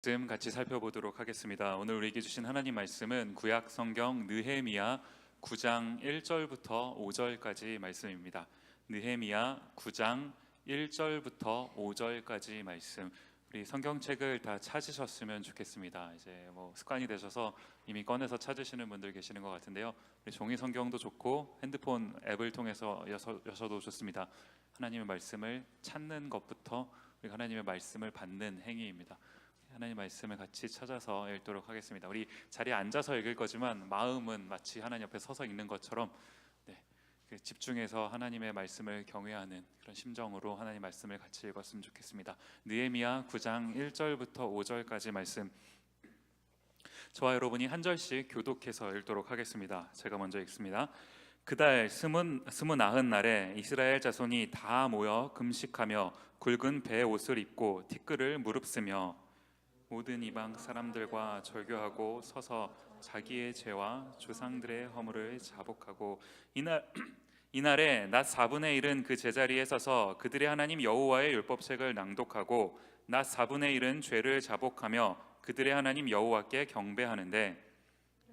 말씀 같이 살펴보도록 하겠습니다. 오늘 우리에게 주신 하나님 말씀은 구약 성경 느헤미야 9장 1절부터 5절까지 말씀입니다. 느헤미야 9장 1절부터 5절까지 말씀. 우리 성경책을 다 찾으셨으면 좋겠습니다. 이제 습관이 되셔서 이미 꺼내서 찾으시는 분들 계시는 것 같은데요. 우리 종이 성경도 좋고 핸드폰 앱을 통해서 여셔도 좋습니다. 하나님의 말씀을 찾는 것부터 우리 하나님의 말씀을 받는 행위입니다. 하나님 말씀을 같이 찾아서 읽도록 하겠습니다. 우리 자리에 앉아서 읽을 거지만 마음은 마치 하나님 옆에 서서 읽는 것처럼 집중해서 하나님의 말씀을 경외하는 그런 심정으로 하나님 말씀을 같이 읽었으면 좋겠습니다. 느헤미야 9장 1절부터 5절까지 말씀, 저와 여러분이 한 절씩 교독해서 읽도록 하겠습니다. 제가 먼저 읽습니다. 그달 스물나흔 날에 이스라엘 자손이 다 모여 금식하며 굵은 배 옷을 입고 티끌을 무릅쓰며 모든 이방 사람들과 절교하고 서서 자기의 죄와 조상들의 허물을 자복하고 이날에 낮 4분의 1은 그 제자리에 서서 그들의 하나님 여호와의 율법책을 낭독하고 낮 4분의 1은 죄를 자복하며 그들의 하나님 여호와께 경배하는데,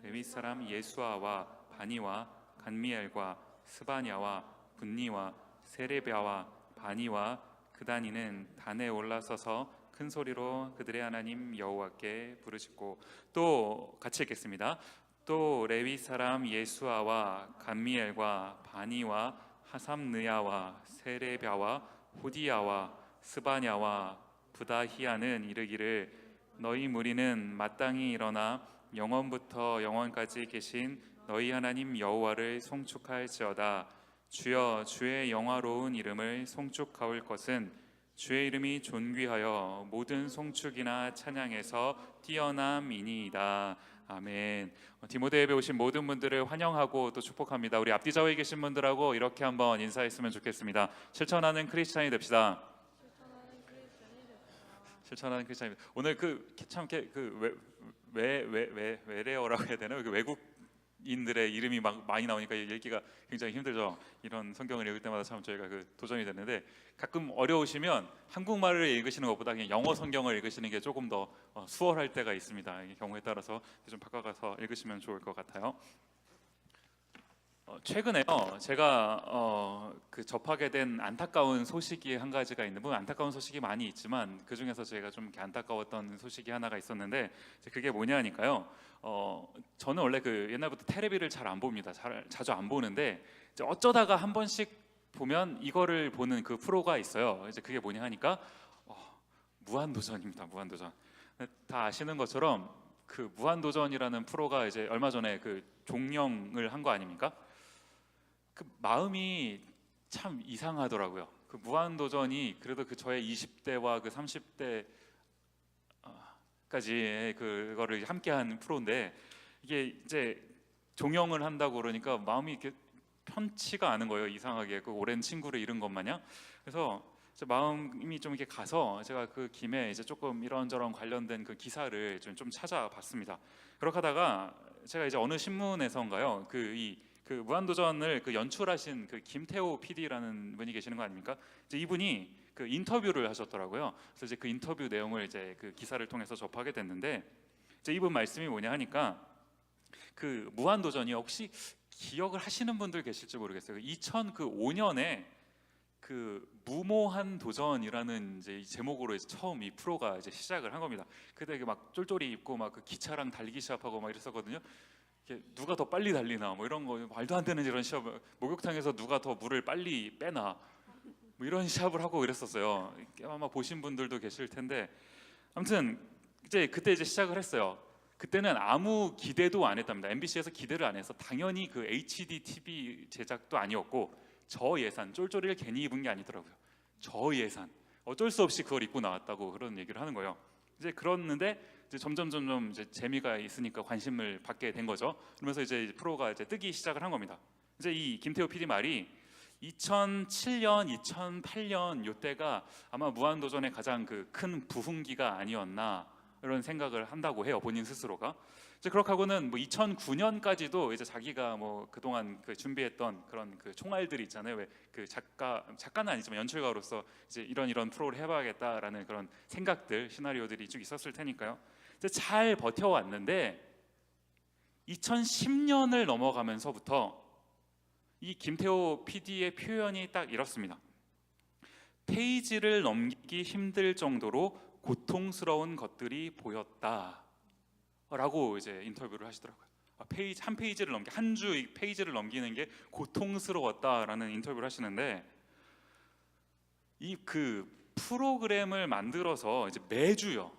레위 사람 예수아와 바니와 간미엘과 스바냐와 분니와 세레비아와 바니와 그다니는 단에 올라서서 큰 소리로 그들의 하나님 여호와께 부르짖고, 또 같이 읽겠습니다. 또 레위 사람 예수아와 간미엘과 바니와 하삼느야와 세레비아와 호디야와 스바냐와 부다히야는 이르기를, 너희 무리는 마땅히 일어나 영원부터 영원까지 계신 너희 하나님 여호와를 송축할지어다. 주여, 주의 영화로운 이름을 송축하올 것은 주의 이름이 존귀하여 모든 송축이나 찬양에서 뛰어남이니이다. 아멘. 디모데 예배 오신 모든 분들을 환영하고 또 축복합니다. 우리 앞뒤 좌우에 계신 분들하고 이렇게 한번 인사했으면 좋겠습니다. 실천하는 크리스찬이 됩시다. 실천하는 크리스찬이. 오늘 외래어라고 해야 되나요? 외국인들의 이름이 많이 나오니까 읽기가 굉장히 힘들죠. 이런 성경을 읽을 때마다 참 저희가 도전이 됐는데, 가끔 어려우시면 한국말을 읽으시는 것보다 그냥 영어 성경을 읽으시는 게 조금 더 수월할 때가 있습니다. 경우에 따라서 좀 바꿔가서 읽으시면 좋을 것 같아요. 최근에요, 제가 접하게 된 안타까운 소식이 한 가지가 있는데, 안타까운 소식이 많이 있지만 그 중에서 제가 좀 이렇게 안타까웠던 소식이 하나가 있었는데, 그게 뭐냐니까요. 저는 원래 옛날부터 테레비를 잘 안 봅니다. 자주 안 보는데 이제 어쩌다가 한 번씩 보면 이거를 보는 그 프로가 있어요. 이제 그게 뭐냐 하니까 무한도전입니다. 무한도전. 다 아시는 것처럼 그 무한도전이라는 프로가 이제 얼마 전에 종영을 한 거 아닙니까? 그 마음이 참 이상하더라고요. 그 무한도전이 그래도 저의 20대와 30대까지 그거를 함께한 프로인데, 이게 이제 종영을 한다고 그러니까 마음이 이렇게 편치가 않은 거예요. 이상하게 오랜 친구를 잃은 것 마냥. 그래서 마음이 좀 이렇게 가서 제가 그 김에 이제 조금 이런저런 관련된 기사를 좀 찾아봤습니다. 그렇게 하다가 제가 이제 어느 신문에서인가요, 무한도전을 연출하신 김태호 PD라는 분이 계시는 거 아닙니까? 이제 이분이 인터뷰를 하셨더라고요. 그래서 이제 그 인터뷰 내용을 이제 기사를 통해서 접하게 됐는데, 이제 이분 말씀이 뭐냐 하니까, 무한도전이 혹시 기억을 하시는 분들 계실지 모르겠어요. 2005년에 무모한 도전이라는 이제 이 제목으로 이제 처음 이 프로가 이제 시작을 한 겁니다. 그때 막 쫄쫄이 입고 막 기차랑 달리기 시합하고 막 이랬었거든요. 누가 더 빨리 달리나 이런 거, 말도 안 되는 이런 시합, 목욕탕에서 누가 더 물을 빨리 빼나 이런 시합을 하고 이랬었어요. 아마 보신 분들도 계실 텐데, 아무튼 그때 이제 시작을 했어요. 그때는 아무 기대도 안 했답니다. MBC에서 기대를 안 해서 당연히 HD TV 제작도 아니었고, 저 예산, 쫄쫄이를 괜히 입은 게 아니더라고요. 저 예산, 어쩔 수 없이 그걸 입고 나왔다고 그런 얘기를 하는 거예요. 이제 그러는데 이제 점점 이제 재미가 있으니까 관심을 받게 된 거죠. 그러면서 이제 프로가 이제 뜨기 시작을 한 겁니다. 이제 이 김태호 PD 말이 2007년, 2008년 이때가 아마 무한도전의 가장 큰 부흥기가 아니었나 이런 생각을 한다고 해요. 본인 스스로가. 이제 그렇게 하고는 뭐 2009년까지도 이제 자기가 뭐 그동안 그 준비했던 그런 그 총알들이 있잖아요. 왜 그 작가는 아니지만 연출가로서 이제 이런 프로를 해봐야겠다라는 그런 생각들, 시나리오들이 쭉 있었을 테니까요. 이제 잘 버텨왔는데 2010년을 넘어가면서부터 이 김태호 PD의 표현이 딱 이렇습니다. 페이지를 넘기기 힘들 정도로 고통스러운 것들이 보였다라고 이제 인터뷰를 하시더라고요. 한 페이지를 한 주 페이지를 넘기는 게 고통스러웠다라는 인터뷰를 하시는데, 이 그 프로그램을 만들어서 이제 매주요.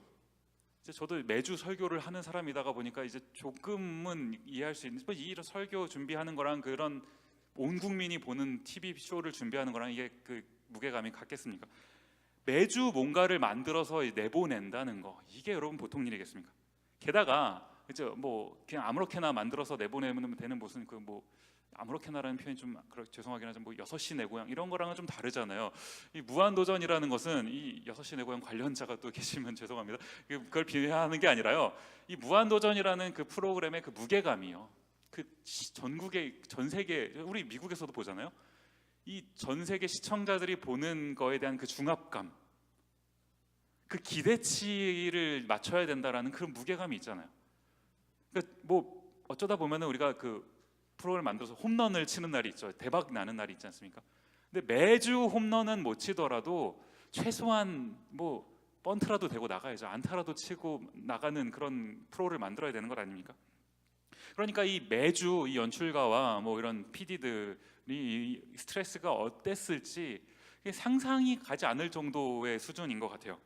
이제 저도 매주 설교를 하는 사람이다가 보니까 이제 조금은 이해할 수 있는, 이 설교 준비하는 거랑 그런 온 국민이 보는 TV 쇼를 준비하는 거랑 이게 그 무게감이 같겠습니까? 매주 뭔가를 만들어서 내보낸다는 거, 이게 여러분 보통 일이겠습니까? 게다가 이제 뭐 그냥 아무렇게나 만들어서 내보내면 되는 무슨 그 뭐 아무렇게나라는 표현이 좀 죄송하긴 하지만 뭐 6시 내 고향 이런 거랑은 좀 다르잖아요. 이 무한도전이라는 것은 이 6시 내 고향 관련자가 또 계시면 죄송합니다. 그걸 비하하는 게 아니라요. 이 무한도전이라는 그 프로그램의 그 무게감이요. 그 전국의 전 세계, 우리 미국에서도 보잖아요. 이 전 세계 시청자들이 보는 거에 대한 그 중압감, 그 기대치를 맞춰야 된다라는 그런 무게감이 있잖아요. 그러니까 뭐 어쩌다 보면은 우리가 그 프로그램을 만들어서 홈런을 치는 날이 있죠. 대박 나는 날이 있지 않습니까? 근데 매주 홈런은 못 치더라도 최소한 뭐 번트라도 되고 나가야죠. 안타라도 치고 나가는 그런 프로를 만들어야 되는 것 아닙니까? 그러니까 이 매주 이 연출가와 뭐 이런 PD들이 스트레스가 어땠을지 상상이 가지 않을 정도의 수준인 것 같아요.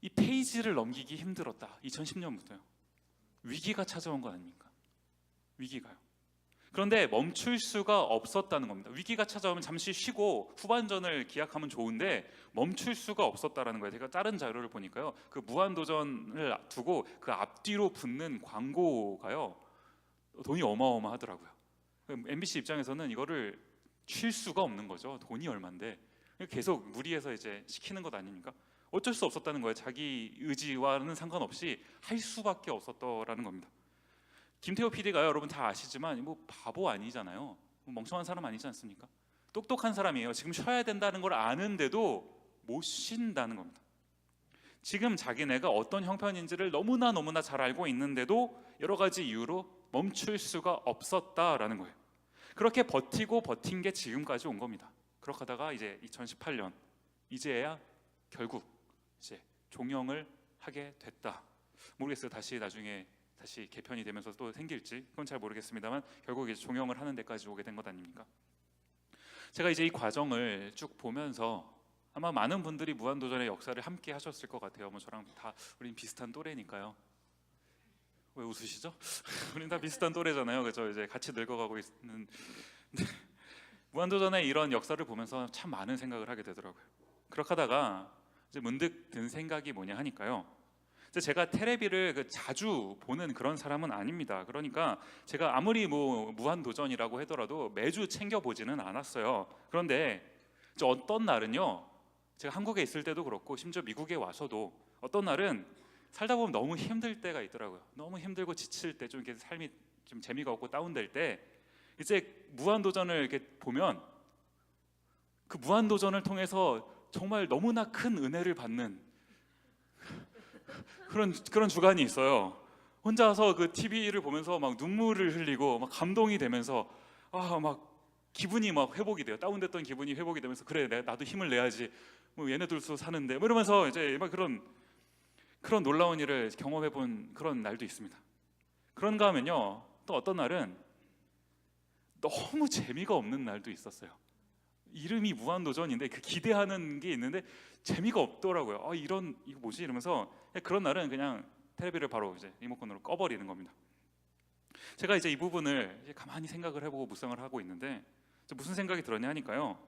이 페이지를 넘기기 힘들었다. 2010년부터요. 위기가 찾아온 거 아닙니까? 위기가요. 그런데 멈출 수가 없었다는 겁니다. 위기가 찾아오면 잠시 쉬고 후반전을 기약하면 좋은데 멈출 수가 없었다라는 거예요. 제가 다른 자료를 보니까요, 그 무한도전을 두고 그 앞뒤로 붙는 광고가요 돈이 어마어마하더라고요. MBC 입장에서는 이거를 쉴 수가 없는 거죠. 돈이 얼만데 계속 무리해서 이제 시키는 것 아닙니까? 어쩔 수 없었다는 거예요. 자기 의지와는 상관없이 할 수밖에 없었다라는 겁니다. 김태호 PD가요, 여러분 다 아시지만 뭐 바보 아니잖아요. 멍청한 사람 아니지 않습니까? 똑똑한 사람이에요. 지금 쉬어야 된다는 걸 아는데도 못 쉰다는 겁니다. 지금 자기네가 어떤 형편인지를 너무나 잘 알고 있는데도 여러 가지 이유로 멈출 수가 없었다라는 거예요. 그렇게 버티고 버틴 게 지금까지 온 겁니다. 그렇게 하다가 이제 2018년 이제야 결국 이제 종영을 하게 됐다. 모르겠어요. 나중에 다시 개편이 되면서 또 생길지 그건 잘 모르겠습니다만 결국 이제 종영을 하는 데까지 오게 된 것 아닙니까? 제가 이제 이 과정을 쭉 보면서 아마 많은 분들이 무한도전의 역사를 함께 하셨을 것 같아요. 뭐 저랑 다 우린 비슷한 또래니까요. 왜 웃으시죠? 우린 다 비슷한 또래잖아요. 그죠? 이제 같이 늙어가고 있는 무한도전의 이런 역사를 보면서 참 많은 생각을 하게 되더라고요. 그렇게 하다가 이제 문득 든 생각이 뭐냐 하니까요. 제가 테레비를 자주 보는 그런 사람은 아닙니다. 그러니까 제가 아무리 뭐 무한도전이라고 하더라도 매주 챙겨 보지는 않았어요. 그런데 어떤 날은요, 제가 한국에 있을 때도 그렇고 심지어 미국에 와서도 어떤 날은 살다 보면 너무 힘들 때가 있더라고요. 너무 힘들고 지칠 때, 좀 이렇게 삶이 좀 재미가 없고 다운될 때 이제 무한도전을 이렇게 보면 그 무한도전을 통해서 정말 너무나 큰 은혜를 받는 그런 주간이 있어요. 혼자서 그 TV를 보면서 막 눈물을 흘리고 막 감동이 되면서 막 기분이 막 회복이 돼요. 다운됐던 기분이 회복이 되면서 그래, 나도 힘을 내야지. 뭐 얘네들도 사는데 뭐 이러면서 이제 막 그런 놀라운 일을 경험해본 그런 날도 있습니다. 그런가 하면요, 또 어떤 날은 너무 재미가 없는 날도 있었어요. 이름이 무한도전인데 그 기대하는 게 있는데 재미가 없더라고요. 이거 뭐지? 이러면서 그런 날은 그냥 텔레비를 바로 이제 리모컨으로 꺼버리는 겁니다. 제가 이제 이 부분을 이제 가만히 생각을 해보고 묵상을 하고 있는데 무슨 생각이 들었냐 하니까요,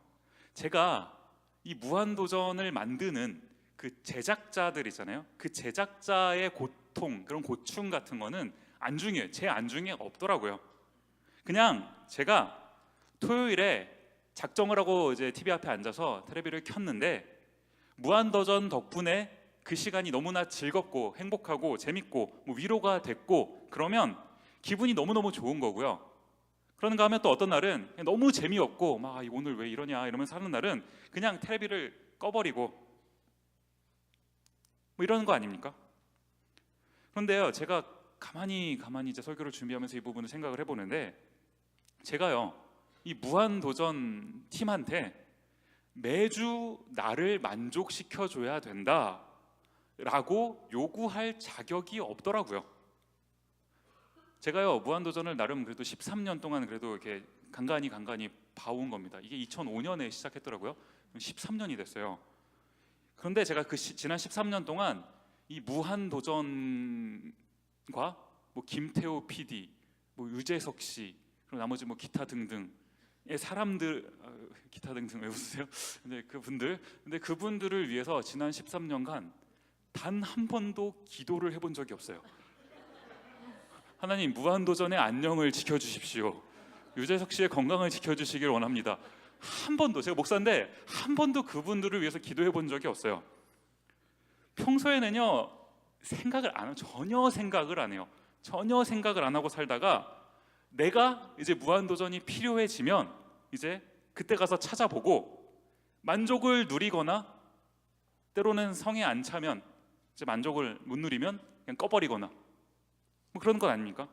제가 이 무한도전을 만드는 그 제작자들 있잖아요. 그 제작자의 고통, 그런 고충 같은 거는 안중에 제 안중에 없더라고요. 그냥 제가 토요일에 작정을 하고 이제 TV 앞에 앉아서 텔레비를 켰는데 무한도전 덕분에 그 시간이 너무나 즐겁고 행복하고 재밌고 위로가 됐고 그러면 기분이 너무너무 좋은 거고요. 그런가 하면 또 어떤 날은 너무 재미없고 막 오늘 왜 이러냐 이러면서 하는 날은 그냥 텔레비를 꺼버리고 이러는 거 아닙니까? 그런데요, 제가 가만히 이제 설교를 준비하면서 이 부분을 생각을 해보는데, 제가요 이 무한도전 팀한테 매주 나를 만족시켜줘야 된다라고 요구할 자격이 없더라고요. 제가요 무한도전을 나름 그래도 13년 동안 그래도 이렇게 간간히 봐온 겁니다. 이게 2005년에 시작했더라고요. 13년이 됐어요. 그런데 제가 지난 13년 동안 이 무한도전과 김태호 PD, 유재석 씨, 그리고 나머지 기타 등등의 사람들, 기타 등등 왜 웃으세요? 근데 그분들을 위해서 지난 13년간 단 한 번도 기도를 해본 적이 없어요. 하나님, 무한도전의 안녕을 지켜주십시오. 유재석 씨의 건강을 지켜주시길 원합니다. 한 번도, 제가 목사인데 한 번도 그분들을 위해서 기도해 본 적이 없어요. 평소에는요 전혀 생각을 안 해요. 전혀 생각을 안 하고 살다가 내가 이제 무한도전이 필요해지면 이제 그때 가서 찾아보고 만족을 누리거나, 때로는 성에 안 차면 이제 만족을 못 누리면 그냥 꺼버리거나 그런 건 아닙니까?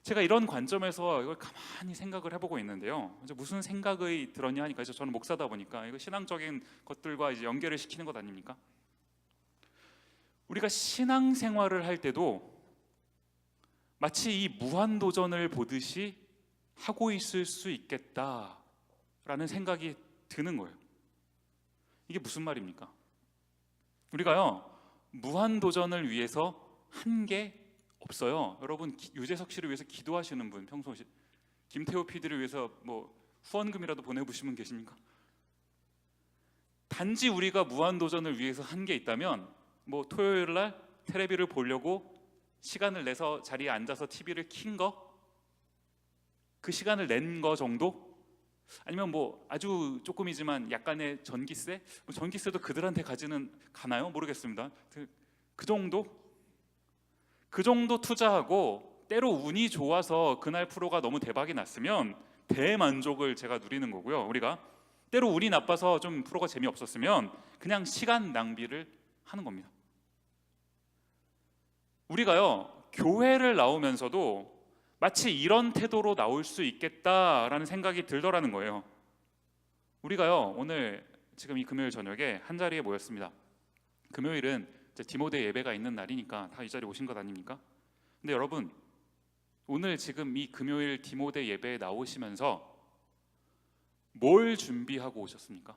제가 이런 관점에서 이걸 가만히 생각을 해보고 있는데요, 이제 무슨 생각이 들었냐 하니까, 저는 목사다 보니까 이거 신앙적인 것들과 이제 연결을 시키는 것 아닙니까? 우리가 신앙생활을 할 때도 마치 이 무한도전을 보듯이 하고 있을 수 있겠다라는 생각이 드는 거예요. 이게 무슨 말입니까? 우리가요 무한도전을 위해서 한 게 없어요. 여러분, 유재석 씨를 위해서 기도하시는 분, 평소에 김태호 PD를 위해서 후원금이라도 보내보시면 계십니까? 단지 우리가 무한도전을 위해서 한 게 있다면 토요일 날 텔레비를 보려고 시간을 내서 자리에 앉아서 TV를 킨 거, 그 시간을 낸 거 정도? 아니면 아주 조금이지만 약간의 전기세? 전기세도 그들한테 가나요? 모르겠습니다. 그 정도 투자하고 때로 운이 좋아서 그날 프로가 너무 대박이 났으면 대만족을 제가 누리는 거고요. 우리가 때로 운이 나빠서 좀 프로가 재미없었으면 그냥 시간 낭비를 하는 겁니다. 우리가요 교회를 나오면서도 마치 이런 태도로 나올 수 있겠다라는 생각이 들더라는 거예요. 우리가요 오늘 지금 이 금요일 저녁에 한 자리에 모였습니다. 금요일은 이제 디모데 예배가 있는 날이니까 다 이 자리에 오신 것 아닙니까? 근데 여러분, 오늘 지금 이 금요일 디모데 예배에 나오시면서 뭘 준비하고 오셨습니까?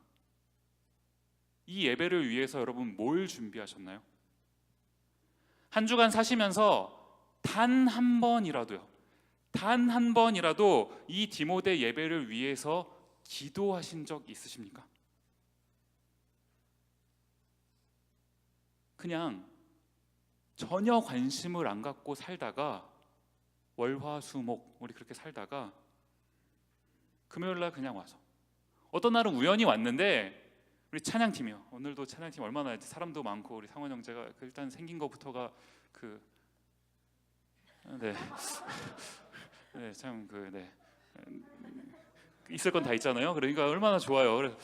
이 예배를 위해서 여러분 뭘 준비하셨나요? 한 주간 사시면서 단 한 번이라도 이 디모데 예배를 위해서 기도하신 적 있으십니까? 그냥 전혀 관심을 안 갖고 살다가 월화수목 우리 그렇게 살다가 금요일날 그냥 와서, 어떤 날은 우연히 왔는데 우리 찬양팀이요, 오늘도 찬양팀 얼마나 사람도 많고 우리 상원 형제가 일단 생긴 것부터가 있을 건 다 있잖아요. 그러니까 얼마나 좋아요. 그래서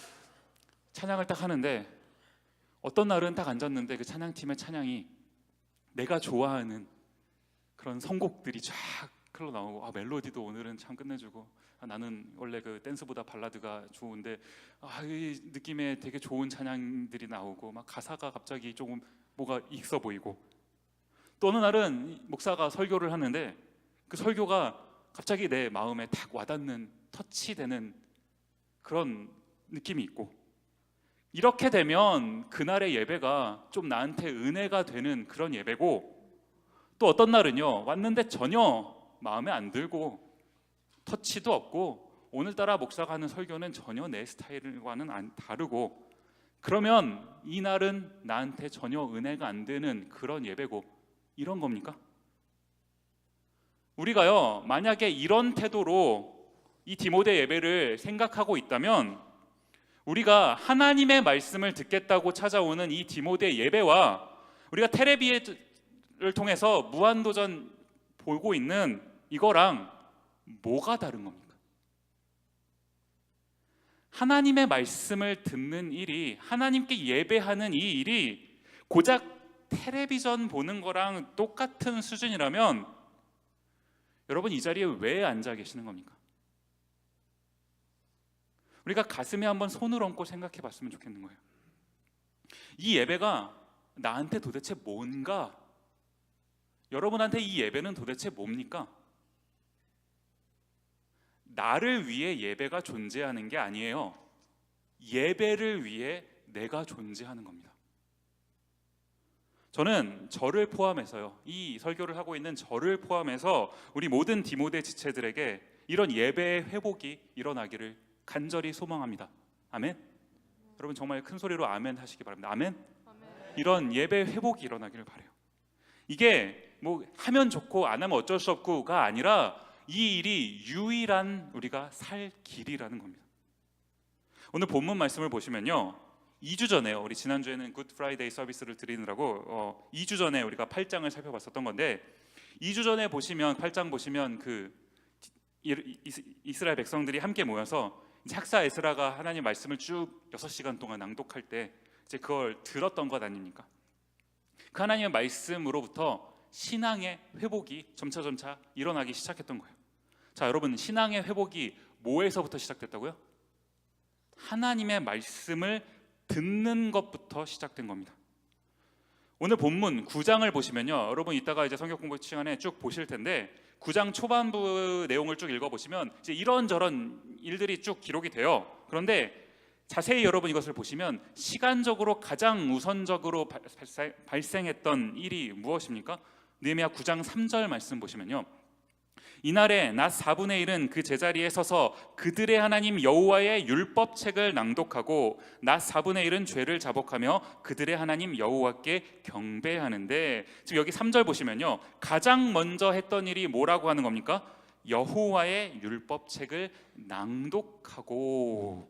찬양을 딱 하는데 어떤 날은 딱 앉았는데 그 찬양팀의 찬양이 내가 좋아하는 그런 선곡들이 쫙 흘러나오고, 멜로디도 오늘은 참 끝내주고, 나는 원래 그 댄스보다 발라드가 좋은데 이 느낌에 되게 좋은 찬양들이 나오고, 막 가사가 갑자기 조금 뭐가 있어 보이고, 또 어느 날은 목사가 설교를 하는데 그 설교가 갑자기 내 마음에 탁 와닿는, 터치되는 그런 느낌이 있고, 이렇게 되면 그날의 예배가 좀 나한테 은혜가 되는 그런 예배고, 또 어떤 날은요 왔는데 전혀 마음에 안 들고 터치도 없고 오늘따라 목사가 하는 설교는 전혀 내 스타일과는 다르고, 그러면 이 날은 나한테 전혀 은혜가 안 되는 그런 예배고, 이런 겁니까? 우리가요 만약에 이런 태도로 이 디모데 예배를 생각하고 있다면 우리가 하나님의 말씀을 듣겠다고 찾아오는 이 디모데 예배와 우리가 테레비를 통해서 무한도전 보고 있는 이거랑 뭐가 다른 겁니까? 하나님의 말씀을 듣는 일이, 하나님께 예배하는 이 일이 고작 텔레비전 보는 거랑 똑같은 수준이라면 여러분 이 자리에 왜 앉아 계시는 겁니까? 우리가 가슴에 한번 손을 얹고 생각해 봤으면 좋겠는 거예요. 이 예배가 나한테 도대체 뭔가? 여러분한테 이 예배는 도대체 뭡니까? 나를 위해 예배가 존재하는 게 아니에요. 예배를 위해 내가 존재하는 겁니다. 저는 저를 포함해서요, 이 설교를 하고 있는 저를 포함해서 우리 모든 디모데 지체들에게 이런 예배의 회복이 일어나기를 간절히 소망합니다. 아멘. 여러분 정말 큰 소리로 아멘 하시기 바랍니다. 아멘. 이런 예배 회복이 일어나기를 바라요. 이게 뭐 하면 좋고 안 하면 어쩔 수 없고가 아니라 이 일이 유일한 우리가 살 길이라는 겁니다. 오늘 본문 말씀을 보시면요, 2주 전에요, 우리 지난주에는 굿 프라이데이 서비스를 드리느라고 2주 전에 우리가 8장을 살펴봤었던 건데, 2주 전에 보시면 8장 보시면 그 이스라엘 백성들이 함께 모여서 이제 학사 에스라가 하나님 말씀을 쭉 6시간 동안 낭독할 때 이제 그걸 들었던 것 아닙니까? 그 하나님의 말씀으로부터 신앙의 회복이 점차 일어나기 시작했던 거예요. 자, 여러분, 신앙의 회복이 뭐에서부터 시작됐다고요? 하나님의 말씀을 듣는 것부터 시작된 겁니다. 오늘 본문 9장을 보시면요, 여러분 이따가 이제 성경 공부 시간에 쭉 보실 텐데 9장 초반부 내용을 쭉 읽어보시면 이제 이런저런 일들이 쭉 기록이 돼요. 그런데 자세히 여러분 이것을 보시면 시간적으로 가장 우선적으로 발생했던 일이 무엇입니까? 느헤미야 9장 3절 말씀 보시면요, 이날에 낮 4분의 1은 그 제자리에 서서 그들의 하나님 여호와의 율법책을 낭독하고 낮 4분의 1은 죄를 자복하며 그들의 하나님 여호와께 경배하는데, 지금 여기 3절 보시면요, 가장 먼저 했던 일이 뭐라고 하는 겁니까? 여호와의 율법책을 낭독하고.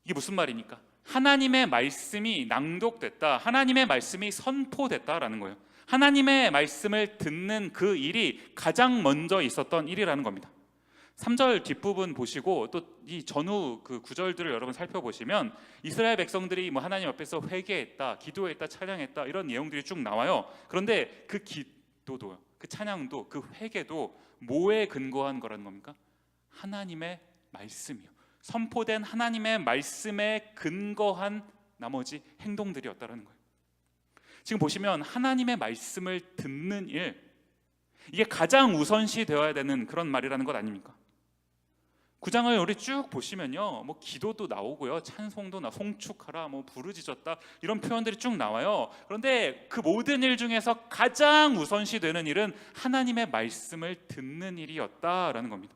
이게 무슨 말입니까? 하나님의 말씀이 낭독됐다, 하나님의 말씀이 선포됐다라는 거예요. 하나님의 말씀을 듣는 그 일이 가장 먼저 있었던 일이라는 겁니다. 3절 뒷부분 보시고 또 이 전후 그 구절들을 여러분 살펴보시면 이스라엘 백성들이 뭐 하나님 앞에서 회개했다, 기도했다, 찬양했다, 이런 내용들이 쭉 나와요. 그런데 그 기도도, 그 찬양도, 그 회개도 뭐에 근거한 거라는 겁니까? 하나님의 말씀이요, 선포된 하나님의 말씀에 근거한 나머지 행동들이었다라는 거예요. 지금 보시면 하나님의 말씀을 듣는 일, 이게 가장 우선시 되어야 되는 그런 말이라는 것 아닙니까? 9장을 우리 쭉 보시면요, 뭐 기도도 나오고요, 찬송도 송축하라, 뭐 부르짖었다, 이런 표현들이 쭉 나와요. 그런데 그 모든 일 중에서 가장 우선시 되는 일은 하나님의 말씀을 듣는 일이었다라는 겁니다.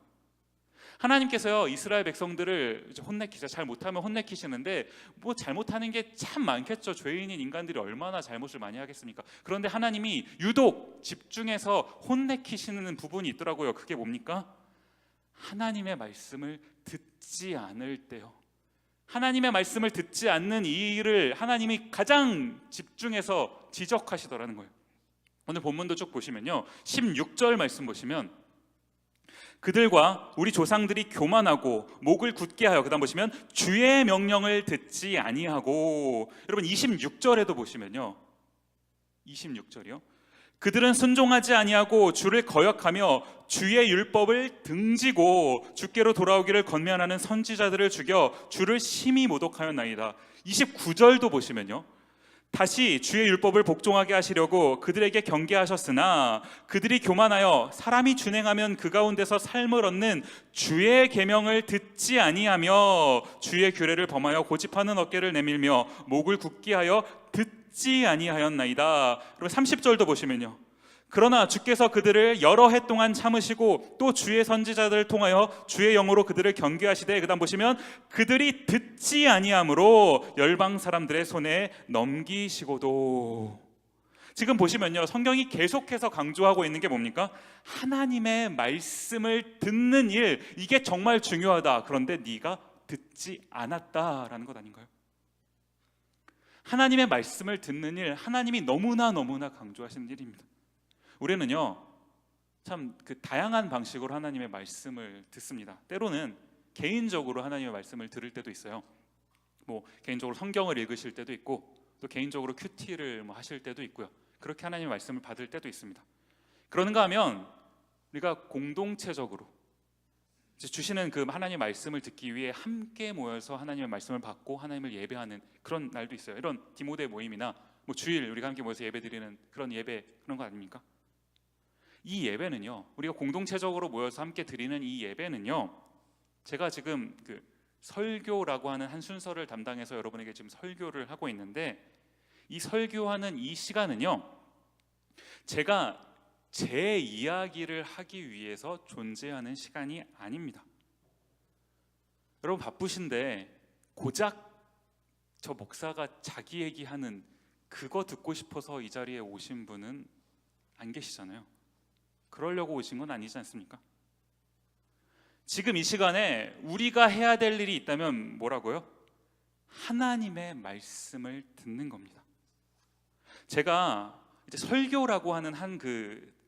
하나님께서요, 이스라엘 백성들을 혼내키자, 잘 못하면 혼내키시는데 뭐 잘못하는 게 참 많겠죠. 죄인인 인간들이 얼마나 잘못을 많이 하겠습니까? 그런데 하나님이 유독 집중해서 혼내키시는 부분이 있더라고요. 그게 뭡니까? 하나님의 말씀을 듣지 않을 때요, 하나님의 말씀을 듣지 않는 이 일을 하나님이 가장 집중해서 지적하시더라는 거예요. 오늘 본문도 쭉 보시면요, 16절 말씀 보시면 그들과 우리 조상들이 교만하고 목을 굳게 하여, 그 다음 보시면 주의 명령을 듣지 아니하고, 여러분 26절에도 보시면요, 26절이요, 그들은 순종하지 아니하고 주를 거역하며 주의 율법을 등지고 주께로 돌아오기를 권면하는 선지자들을 죽여 주를 심히 모독하였나이다. 29절도 보시면요, 다시 주의 율법을 복종하게 하시려고 그들에게 경계하셨으나 그들이 교만하여 사람이 준행하면 그 가운데서 삶을 얻는 주의 계명을 듣지 아니하며 주의 규례를 범하여 고집하는 어깨를 내밀며 목을 굳게 하여 듣지 아니하였나이다. 그리고 30절도 보시면요, 그러나 주께서 그들을 여러 해 동안 참으시고 또 주의 선지자들을 통하여 주의 영으로 그들을 경계하시되, 그 다음 보시면 그들이 듣지 아니함으로 열방 사람들의 손에 넘기시고도. 지금 보시면요, 성경이 계속해서 강조하고 있는 게 뭡니까? 하나님의 말씀을 듣는 일, 이게 정말 중요하다. 그런데 네가 듣지 않았다라는 것 아닌가요? 하나님의 말씀을 듣는 일, 하나님이 너무나 강조하시는 일입니다. 우리는요, 참 그 다양한 방식으로 하나님의 말씀을 듣습니다. 때로는 개인적으로 하나님의 말씀을 들을 때도 있어요. 뭐 개인적으로 성경을 읽으실 때도 있고, 또 개인적으로 큐티를 하실 때도 있고요. 그렇게 하나님의 말씀을 받을 때도 있습니다. 그런가 하면 우리가 공동체적으로 주시는 그 하나님의 말씀을 듣기 위해 함께 모여서 하나님의 말씀을 받고 하나님을 예배하는 그런 날도 있어요. 이런 디모데 모임이나 뭐 주일 우리가 함께 모여서 예배드리는 그런 예배, 그런 거 아닙니까? 이 예배는요, 우리가 공동체적으로 모여서 함께 드리는 이 예배는요, 제가 지금 그 설교라고 하는 한 순서를 담당해서 여러분에게 지금 설교를 하고 있는데, 이 설교하는 이 시간은요, 제가 제 이야기를 하기 위해서 존재하는 시간이 아닙니다. 여러분 바쁘신데 고작 저 목사가 자기 얘기하는 그거 듣고 싶어서 이 자리에 오신 분은 안 계시잖아요. 그러려고 오신 건 아니지 않습니까? 지금 이 시간에 우리가 해야 될 일이 있다면 뭐라고요? 하나님의 말씀을 듣는 겁니다. 제가 이제 설교라고 하는 한 그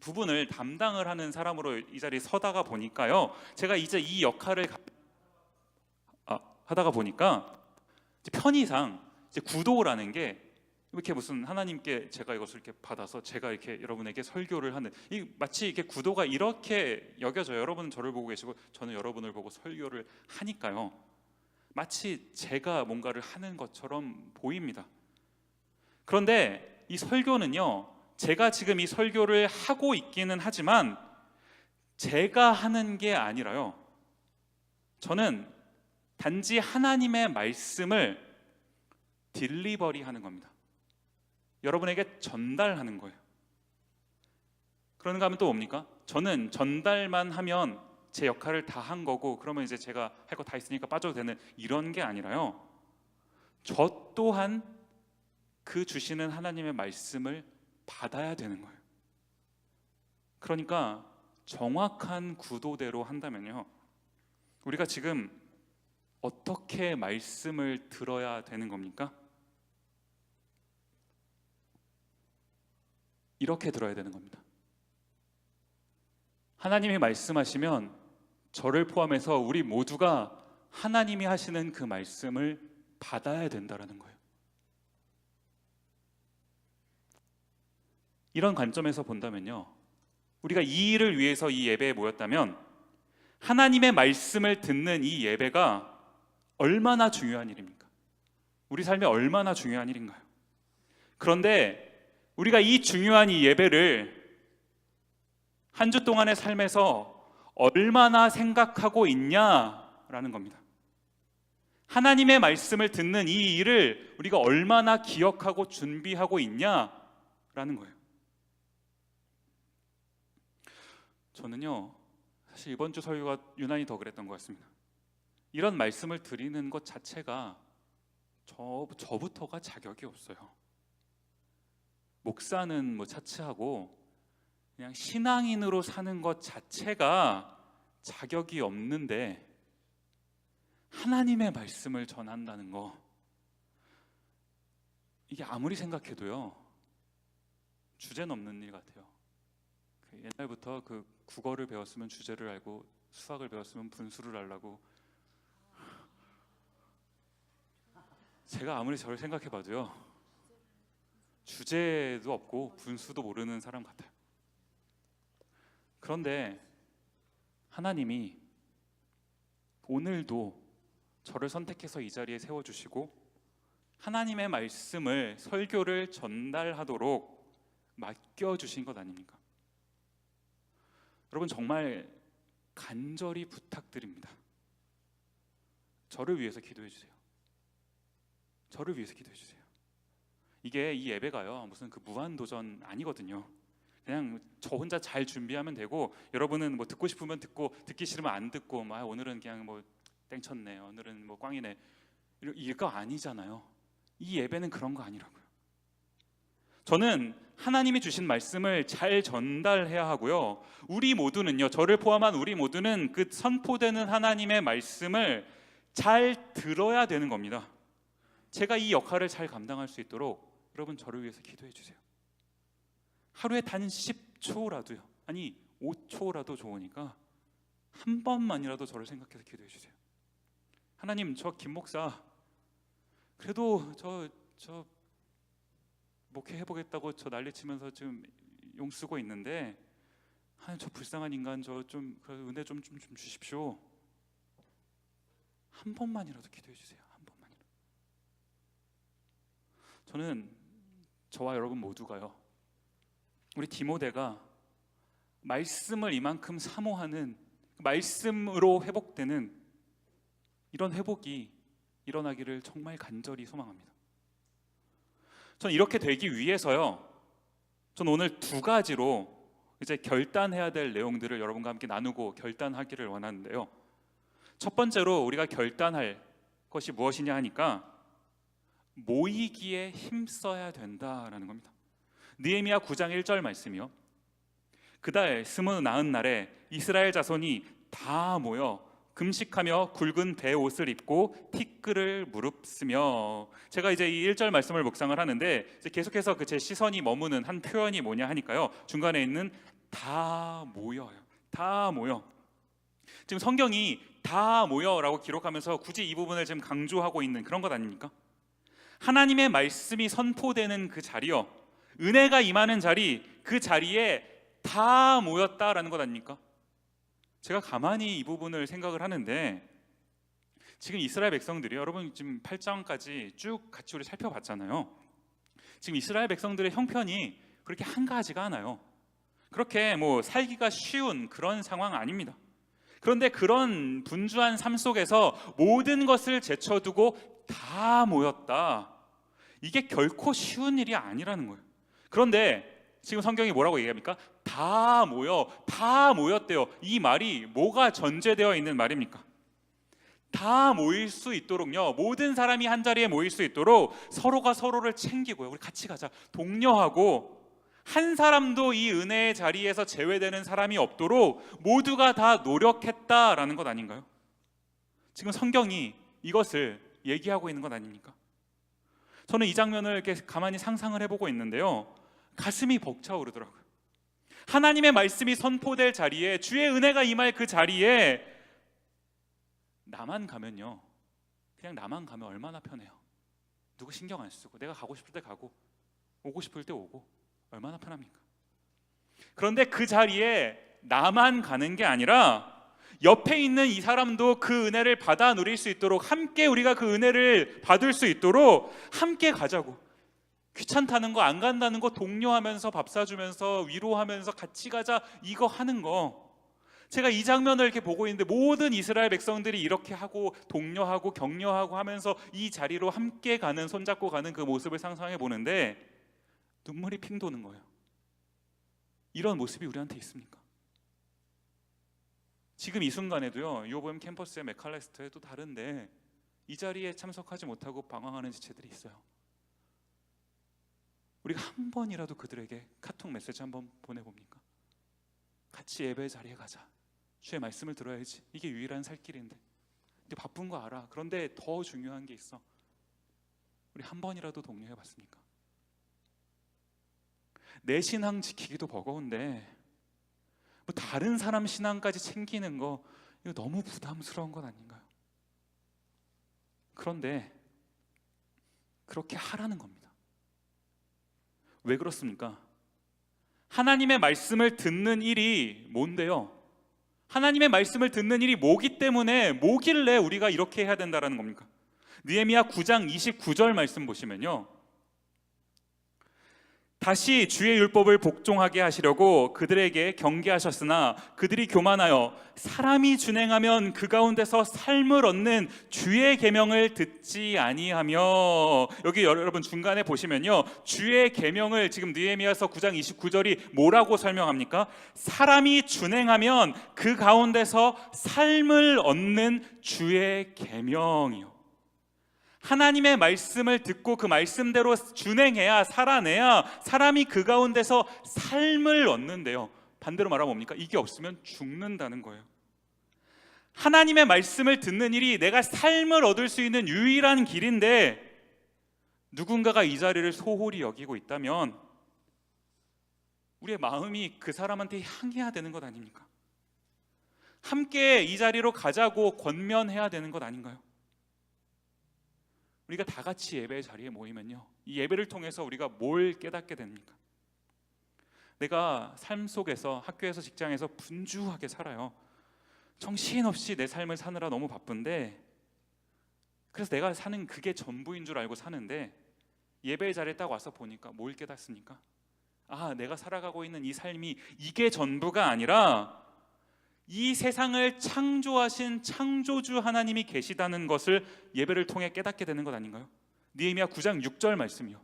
부분을 담당을 하는 사람으로 이 자리에 서다가 보니까요, 제가 이제 이 역할을 하다가 보니까 이제 편의상 이제 구도라는 게 이렇게 무슨 하나님께 제가 이것을 이렇게 받아서 제가 이렇게 여러분에게 설교를 하는, 이 마치 이렇게 구도가 이렇게 여겨져요. 여러분은 저를 보고 계시고 저는 여러분을 보고 설교를 하니까요, 마치 제가 뭔가를 하는 것처럼 보입니다. 그런데 이 설교는요, 제가 지금 이 설교를 하고 있기는 하지만 제가 하는 게 아니라요, 저는 단지 하나님의 말씀을 딜리버리 하는 겁니다. 여러분에게 전달하는 거예요. 그런가 하면 또 뭡니까? 저는 전달만 하면 제 역할을 다 한 거고, 그러면 이제 제가 할 거 다 있으니까 빠져도 되는 이런 게 아니라요, 저 또한 그 주시는 하나님의 말씀을 받아야 되는 거예요. 그러니까 정확한 구도대로 한다면요, 우리가 지금 어떻게 말씀을 들어야 되는 겁니까? 이렇게 들어야 되는 겁니다. 하나님이 말씀하시면 저를 포함해서 우리 모두가 하나님이 하시는 그 말씀을 받아야 된다는 거예요. 이런 관점에서 본다면요, 우리가 이 일을 위해서 이 예배에 모였다면 하나님의 말씀을 듣는 이 예배가 얼마나 중요한 일입니까? 우리 삶에 얼마나 중요한 일인가요? 그런데 우리가 이 중요한 이 예배를 한 주 동안의 삶에서 얼마나 생각하고 있냐라는 겁니다. 하나님의 말씀을 듣는 이 일을 우리가 얼마나 기억하고 준비하고 있냐라는 거예요. 저는요, 사실 이번 주 설교가 유난히 더 그랬던 것 같습니다. 이런 말씀을 드리는 것 자체가 저부터가 자격이 없어요. 목사는 뭐 차치하고 그냥 신앙인으로 사는 것 자체가 자격이 없는데, 하나님의 말씀을 전한다는 거, 이게 아무리 생각해도요, 주제 넘는 일 같아요. 옛날부터 그 국어를 배웠으면 주제를 알고, 수학을 배웠으면 분수를 알라고, 제가 아무리 저를 생각해봐도요, 주제도 없고 분수도 모르는 사람 같아요. 그런데 하나님이 오늘도 저를 선택해서 이 자리에 세워주시고 하나님의 말씀을, 설교를 전달하도록 맡겨주신 것 아닙니까? 여러분, 정말 간절히 부탁드립니다. 저를 위해서 기도해 주세요. 저를 위해서 기도해 주세요. 이게 이 예배가요, 무슨 그 무한도전 아니거든요. 그냥 저 혼자 잘 준비하면 되고, 여러분은 뭐 듣고 싶으면 듣고, 듣기 싫으면 안 듣고, 오늘은 그냥 뭐 땡쳤네, 오늘은 뭐 꽝이네, 이거 아니잖아요. 이 예배는 그런 거 아니라고요. 저는 하나님이 주신 말씀을 잘 전달해야 하고요, 우리 모두는요, 저를 포함한 우리 모두는 그 선포되는 하나님의 말씀을 잘 들어야 되는 겁니다. 제가 이 역할을 잘 감당할 수 있도록 여러분 저를 위해서 기도해 주세요. 하루에 단 10초라도요, 아니 5초라도 좋으니까 한 번만이라도 저를 생각해서 기도해 주세요. 하나님, 저 김 목사 그래도 저 목회해보겠다고 저 난리치면서 지금 용 쓰고 있는데, 저 불쌍한 인간 저 좀 은혜 좀 주십시오. 한 번만이라도 기도해 주세요. 한 번만이라도. 저는 저와 여러분 모두가요, 우리 디모데가 말씀을 이만큼 사모하는, 말씀으로 회복되는 이런 회복이 일어나기를 정말 간절히 소망합니다. 저는 이렇게 되기 위해서요, 저는 오늘 두 가지로 이제 결단해야 될 내용들을 여러분과 함께 나누고 결단하기를 원하는데요. 첫 번째로 우리가 결단할 것이 무엇이냐 하니까 모이기에 힘써야 된다라는 겁니다. 느헤미야 9장 1절 말씀이요. 그달 29날에 이스라엘 자손이 다 모여 금식하며 굵은 배 옷을 입고 티끌을 무릅쓰며, 제가 이제 이 1절 말씀을 묵상을 하는데 이제 계속해서 제 시선이 머무는 한 표현이 뭐냐 하니까요, 중간에 있는 다 모여요. 다 모여. 지금 성경이 다 모여라고 기록하면서 굳이 이 부분을 지금 강조하고 있는 그런 것 아닙니까? 하나님의 말씀이 선포되는 그 자리요, 은혜가 임하는 자리, 그 자리에 다 모였다라는 것 아닙니까? 제가 가만히 이 부분을 생각을 하는데, 지금 이스라엘 백성들이, 여러분 지금 8장까지 쭉 같이 우리 살펴봤잖아요. 지금 이스라엘 백성들의 형편이 그렇게 한가하지가 않아요. 그렇게 살기가 쉬운 그런 상황 아닙니다. 그런데 그런 분주한 삶 속에서 모든 것을 제쳐두고 다 모였다, 이게 결코 쉬운 일이 아니라는 거예요. 그런데 지금 성경이 뭐라고 얘기합니까? 다 모였대요. 이 말이 뭐가 전제되어 있는 말입니까? 다 모일 수 있도록요, 모든 사람이 한 자리에 모일 수 있도록 서로가 서로를 챙기고요, 우리 같이 가자, 독려하고, 한 사람도 이 은혜의 자리에서 제외되는 사람이 없도록 모두가 다 노력했다라는 것 아닌가요? 지금 성경이 이것을 얘기하고 있는 것 아닙니까? 저는 이 장면을 이렇게 가만히 상상을 해보고 있는데요, 가슴이 벅차오르더라고요. 하나님의 말씀이 선포될 자리에, 주의 은혜가 임할 그 자리에 나만 가면요, 그냥 나만 가면 얼마나 편해요. 누구 신경 안 쓰고 내가 가고 싶을 때 가고 오고 싶을 때 오고 얼마나 편합니까? 그런데 그 자리에 나만 가는 게 아니라 옆에 있는 이 사람도 그 은혜를 받아 누릴 수 있도록, 함께 우리가 그 은혜를 받을 수 있도록 함께 가자고. 귀찮다는 거, 안 간다는 거 독려하면서 밥 사주면서 위로하면서 같이 가자, 이거 하는 거. 제가 이 장면을 이렇게 보고 있는데 모든 이스라엘 백성들이 이렇게 하고 독려하고 격려하고 하면서 이 자리로 함께 가는, 손잡고 가는 그 모습을 상상해 보는데 눈물이 핑 도는 거예요. 이런 모습이 우리한테 있습니까? 지금 이 순간에도요, UOM 캠퍼스의 맥칼레스터에 또 다른데 이 자리에 참석하지 못하고 방황하는 지체들이 있어요. 우리가 한 번이라도 그들에게 카톡 메시지 한번 보내봅니까? 같이 예배 자리에 가자, 주의 말씀을 들어야지, 이게 유일한 살 길인데, 근데 바쁜 거 알아. 그런데 더 중요한 게 있어. 우리 한 번이라도 독려해봤습니까? 내 신앙 지키기도 버거운데 다른 사람 신앙까지 챙기는 거, 이거 너무 부담스러운 건 아닌가요? 그런데 그렇게 하라는 겁니다. 왜 그렇습니까? 하나님의 말씀을 듣는 일이 뭔데요? 하나님의 말씀을 듣는 일이 뭐기 때문에, 뭐길래 우리가 이렇게 해야 된다는 겁니까? 느헤미야 9장 29절 말씀 보시면요, 다시 주의 율법을 복종하게 하시려고 그들에게 경계하셨으나 그들이 교만하여 사람이 준행하면 그 가운데서 삶을 얻는 주의 계명을 듣지 아니하며. 여기 여러분 중간에 보시면요, 주의 계명을 지금 느헤미야서 9장 29절이 뭐라고 설명합니까? 사람이 준행하면 그 가운데서 삶을 얻는 주의 계명이요. 하나님의 말씀을 듣고 그 말씀대로 준행해야, 살아내야 사람이 그 가운데서 삶을 얻는데요. 반대로 말하면 뭡니까? 이게 없으면 죽는다는 거예요. 하나님의 말씀을 듣는 일이 내가 삶을 얻을 수 있는 유일한 길인데 누군가가 이 자리를 소홀히 여기고 있다면 우리의 마음이 그 사람한테 향해야 되는 것 아닙니까? 함께 이 자리로 가자고 권면해야 되는 것 아닌가요? 우리가 다 같이 예배의 자리에 모이면요, 이 예배를 통해서 우리가 뭘 깨닫게 됩니까? 내가 삶 속에서, 학교에서, 직장에서 분주하게 살아요. 정신없이 내 삶을 사느라 너무 바쁜데, 그래서 내가 사는 그게 전부인 줄 알고 사는데 예배의 자리에 딱 와서 보니까 뭘 깨닫습니까? 아, 내가 살아가고 있는 이 삶이 이게 전부가 아니라 이 세상을 창조하신 창조주 하나님이 계시다는 것을 예배를 통해 깨닫게 되는 것 아닌가요? 느헤미야 9장 6절 말씀이요.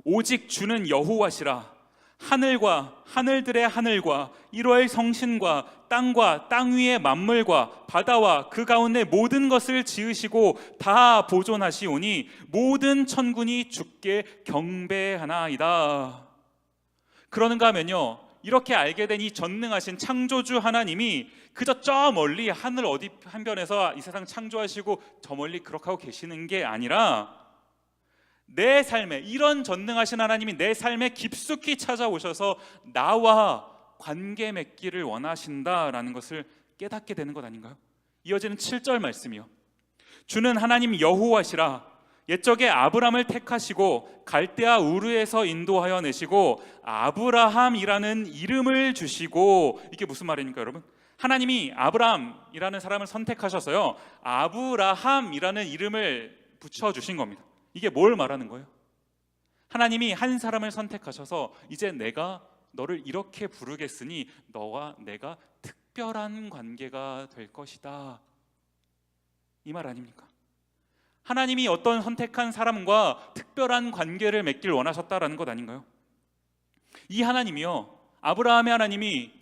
오직 주는 여호와시라. 하늘과 하늘들의 하늘과 이로의 성신과 땅과 땅 위의 만물과 바다와 그 가운데 모든 것을 지으시고 다 보존하시오니 모든 천군이 주께 경배하나이다. 그러는가 하면요, 이렇게 알게 된 이 전능하신 창조주 하나님이 그저 저 멀리 하늘 어디 한변에서 이 세상 창조하시고 저 멀리 그렇게 하고 계시는 게 아니라 내 삶에, 이런 전능하신 하나님이 내 삶에 깊숙이 찾아오셔서 나와 관계 맺기를 원하신다라는 것을 깨닫게 되는 것 아닌가요? 이어지는 7절 말씀이요. 주는 하나님 여호와시라. 옛적에 아브람을 택하시고 갈대아 우르에서 인도하여 내시고 아브라함이라는 이름을 주시고, 이게 무슨 말입니까 여러분? 하나님이 아브람이라는 사람을 선택하셔서요, 아브라함이라는 이름을 붙여주신 겁니다. 이게 뭘 말하는 거예요? 하나님이 한 사람을 선택하셔서 이제 내가 너를 이렇게 부르겠으니 너와 내가 특별한 관계가 될 것이다, 이 말 아닙니까? 하나님이 어떤 선택한 사람과 특별한 관계를 맺길 원하셨다라는 것 아닌가요? 이 하나님이요, 아브라함의 하나님이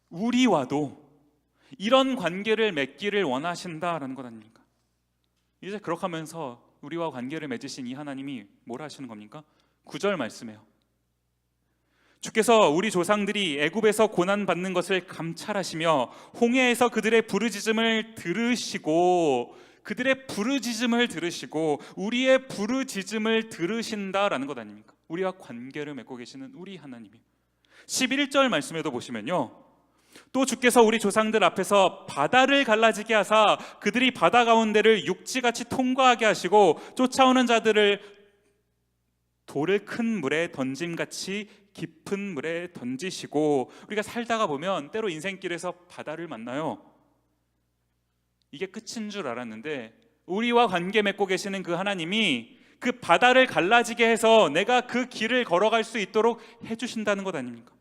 우리와도 이런 관계를 맺기를 원하신다라는 것 아닙니까? 이제 그렇게 하면서 우리와 관계를 맺으신 이 하나님이 뭘 하시는 겁니까? 9절 말씀이에요. 주께서 우리 조상들이 애굽에서 고난받는 것을 감찰하시며 홍해에서 그들의 부르짖음을 들으시고, 그들의 부르짖음을 들으시고 우리의 부르짖음을 들으신다라는 것 아닙니까? 우리와 관계를 맺고 계시는 우리 하나님이. 11절 말씀에도 보시면요, 또 주께서 우리 조상들 앞에서 바다를 갈라지게 하사 그들이 바다 가운데를 육지같이 통과하게 하시고 쫓아오는 자들을 돌을 큰 물에 던짐같이 깊은 물에 던지시고. 우리가 살다가 보면 때로 인생길에서 바다를 만나요. 이게 끝인 줄 알았는데 우리와 관계 맺고 계시는 그 하나님이 그 바다를 갈라지게 해서 내가 그 길을 걸어갈 수 있도록 해주신다는 것 아닙니까?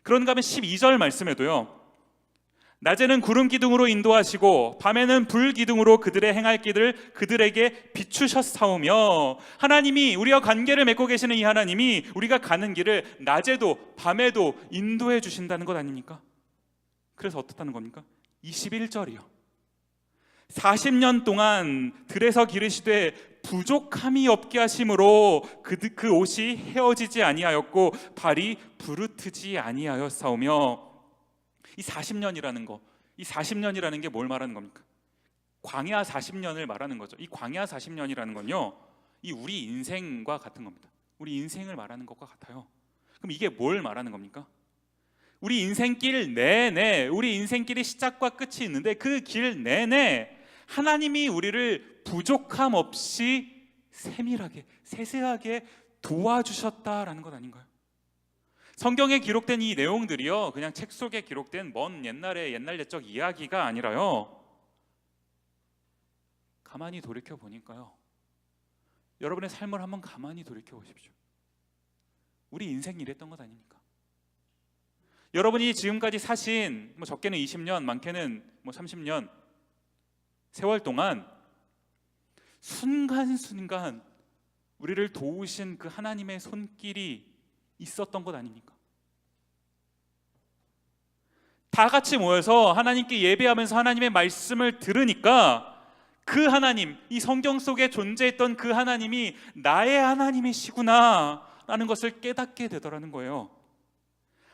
그런가 하면 12절 말씀에도요, 낮에는 구름 기둥으로 인도하시고 밤에는 불 기둥으로 그들의 행할 길을 그들에게 비추셨사오며. 하나님이, 우리와 관계를 맺고 계시는 이 하나님이 우리가 가는 길을 낮에도 밤에도 인도해 주신다는 것 아닙니까? 그래서 어떻다는 겁니까? 21절이요. 40년 동안 들에서 기르시되 부족함이 없게 하심으로 그 옷이 헤어지지 아니하였고 발이 부르트지 아니하였사오며. 이 40년이라는 거, 이 40년이라는 게 뭘 말하는 겁니까? 광야 40년을 말하는 거죠. 이 광야 40년이라는 건요, 이 우리 인생과 같은 겁니다. 우리 인생을 말하는 것과 같아요. 그럼 이게 뭘 말하는 겁니까? 우리 인생길 내내, 우리 인생길이 시작과 끝이 있는데 그 길 내내 하나님이 우리를 부족함 없이 세밀하게, 세세하게 도와주셨다라는 것 아닌가요? 성경에 기록된 이 내용들이요, 그냥 책 속에 기록된 먼 옛날의 옛날 옛적 이야기가 아니라요, 가만히 돌이켜 보니까요, 여러분의 삶을 한번 가만히 돌이켜 보십시오. 우리 인생이 이랬던 것 아닙니까? 여러분이 지금까지 사신 적게는 20년, 많게는 30년 세월 동안 순간순간 우리를 도우신 그 하나님의 손길이 있었던 것 아닙니까? 다 같이 모여서 하나님께 예배하면서 하나님의 말씀을 들으니까 그 하나님, 이 성경 속에 존재했던 그 하나님이 나의 하나님이시구나 라는 것을 깨닫게 되더라는 거예요.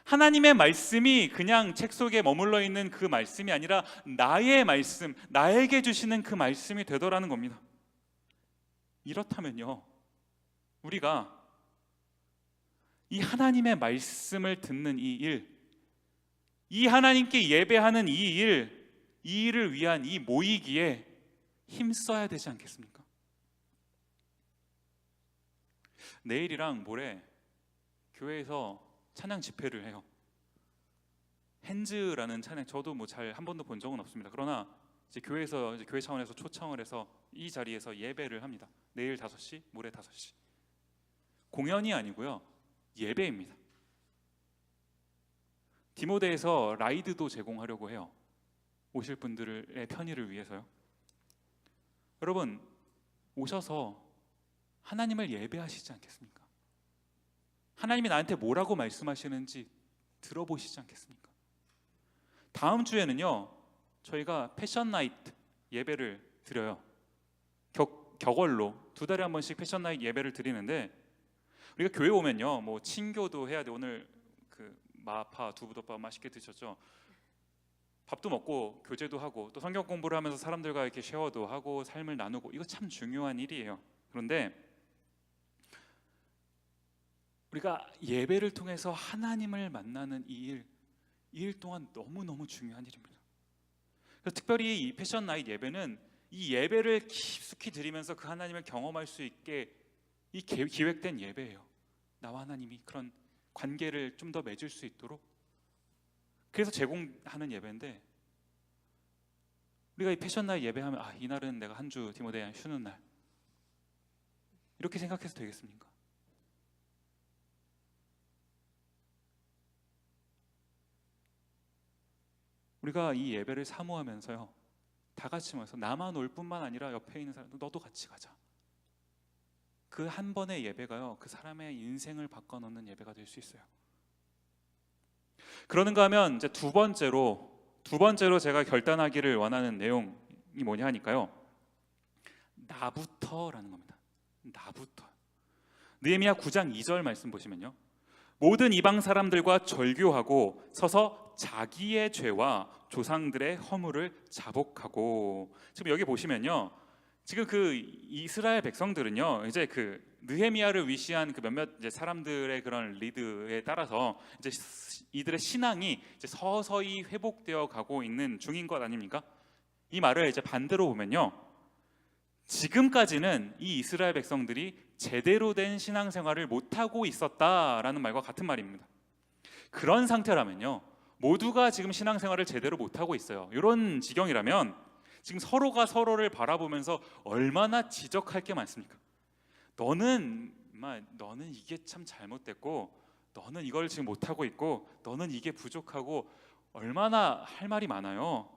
하나님의 말씀이 그냥 책 속에 머물러 있는 그 말씀이 아니라 나의 말씀, 나에게 주시는 그 말씀이 되더라는 겁니다. 이렇다면요, 우리가 이 하나님의 말씀을 듣는 이 일, 이 하나님께 예배하는 이 일을 위한 이 모이기에 힘써야 되지 않겠습니까? 내일이랑 모레 교회에서 찬양 집회를 해요. 핸즈라는 찬양, 저도 뭐 잘 한 번도 본 적은 없습니다. 그러나 이제 교회에서 교회 차원에서 초청을 해서 이 자리에서 예배를 합니다. 내일 5시, 모레 5시. 공연이 아니고요, 예배입니다. 디모데에서 라이드도 제공하려고 해요. 오실 분들의 편의를 위해서요. 여러분, 오셔서 하나님을 예배하시지 않겠습니까? 하나님이 나한테 뭐라고 말씀하시는지 들어보시지 않겠습니까? 다음 주에는요, 저희가 패션 나이트 예배를 드려요. 격월로 2달에 한 번씩 패션 나이트 예배를 드리는데, 우리가 교회 오면요, 뭐 친교도 해야 돼. 오늘 그 마파 두부덮밥 맛있게 드셨죠? 밥도 먹고 교제도 하고 또 성경 공부를 하면서 사람들과 이렇게 쉐어도 하고 삶을 나누고, 이거 참 중요한 일이에요. 그런데 우리가 예배를 통해서 하나님을 만나는 이 일 또한 너무너무 중요한 일입니다. 그래서 특별히 이 패션 나이트 예배는 이 예배를 깊숙이 드리면서 그 하나님을 경험할 수 있게 이 기획된 예배예요. 나와 하나님이 그런 관계를 좀 더 맺을 수 있도록, 그래서 제공하는 예배인데, 우리가 이 패션 나이트 예배하면 이날은 내가 한 주 디모데 쉬는 날, 이렇게 생각해서 되겠습니까? 우리가 이 예배를 사모하면서요, 다 같이 모여서 나만 올 뿐만 아니라 옆에 있는 사람도 너도 같이 가자. 그 한 번의 예배가요, 그 사람의 인생을 바꿔놓는 예배가 될 수 있어요. 그러는가 하면 이제 두 번째로 제가 결단하기를 원하는 내용이 뭐냐 하니까요, 나부터라는 겁니다. 나부터. 느헤미야 9장 2절 말씀 보시면요, 모든 이방 사람들과 절교하고 서서 자기의 죄와 조상들의 허물을 자복하고. 지금 여기 보시면요, 지금 그 이스라엘 백성들은요, 이제 그 느헤미야를 위시한 그 몇몇 이제 사람들의 그런 리드에 따라서 이제 이들의 신앙이 이제 서서히 회복되어 가고 있는 중인 것 아닙니까? 이 말을 이제 반대로 보면요, 지금까지는 이 이스라엘 백성들이 제대로 된 신앙생활을 못하고 있었다라는 말과 같은 말입니다. 그런 상태라면요, 모두가 지금 신앙생활을 제대로 못하고 있어요. 이런 지경이라면 지금 서로가 서로를 바라보면서 얼마나 지적할 게 많습니까? 너는 이게 참 잘못됐고, 너는 이걸 지금 못하고 있고, 너는 이게 부족하고, 얼마나 할 말이 많아요.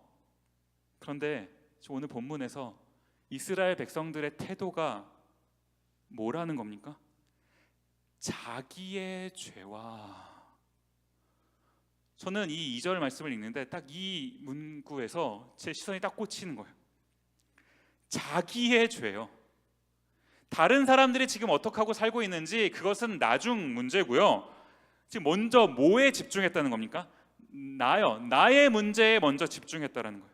그런데 오늘 본문에서 이스라엘 백성들의 태도가 뭐라는 겁니까? 자기의 죄와. 저는 이 2절 말씀을 읽는데 딱 이 문구에서 제 시선이 딱 꽂히는 거예요. 자기의 죄요. 다른 사람들이 지금 어떻게 하고 살고 있는지 그것은 나중 문제고요, 지금 먼저 뭐에 집중했다는 겁니까? 나의 문제에 먼저 집중했다라는 거예요.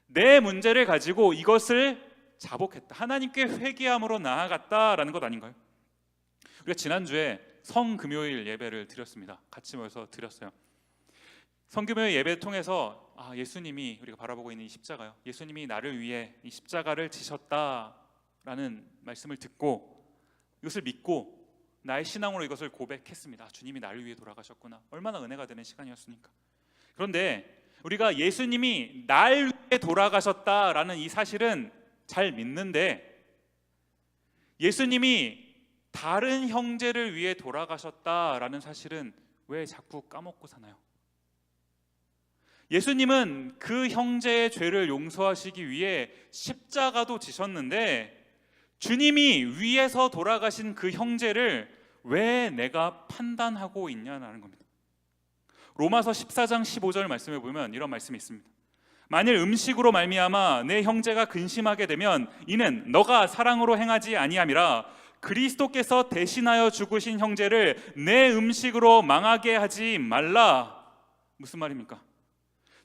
내 문제를 가지고 이것을 자복했다, 하나님께 회개함으로 나아갔다라는 것 아닌가요? 우리가 지난주에 성금요일 예배를 드렸습니다. 같이 모여서 드렸어요. 성금요일 예배를 통해서 예수님이, 우리가 바라보고 있는 이 십자가요, 예수님이 나를 위해 이 십자가를 지셨다라는 말씀을 듣고 이것을 믿고 나의 신앙으로 이것을 고백했습니다. 주님이 나를 위해 돌아가셨구나. 얼마나 은혜가 되는 시간이었습니까? 그런데 우리가 예수님이 날 위해 돌아가셨다라는 이 사실은 잘 믿는데, 예수님이 다른 형제를 위해 돌아가셨다라는 사실은 왜 자꾸 까먹고 사나요? 예수님은 그 형제의 죄를 용서하시기 위해 십자가도 지셨는데, 주님이 위에서 돌아가신 그 형제를 왜 내가 판단하고 있냐는 겁니다. 로마서 14장 15절 말씀에 보면 이런 말씀이 있습니다. 만일 음식으로 말미암아 내 형제가 근심하게 되면 이는 너가 사랑으로 행하지 아니함이라. 그리스도께서 대신하여 죽으신 형제를 내 음식으로 망하게 하지 말라. 무슨 말입니까?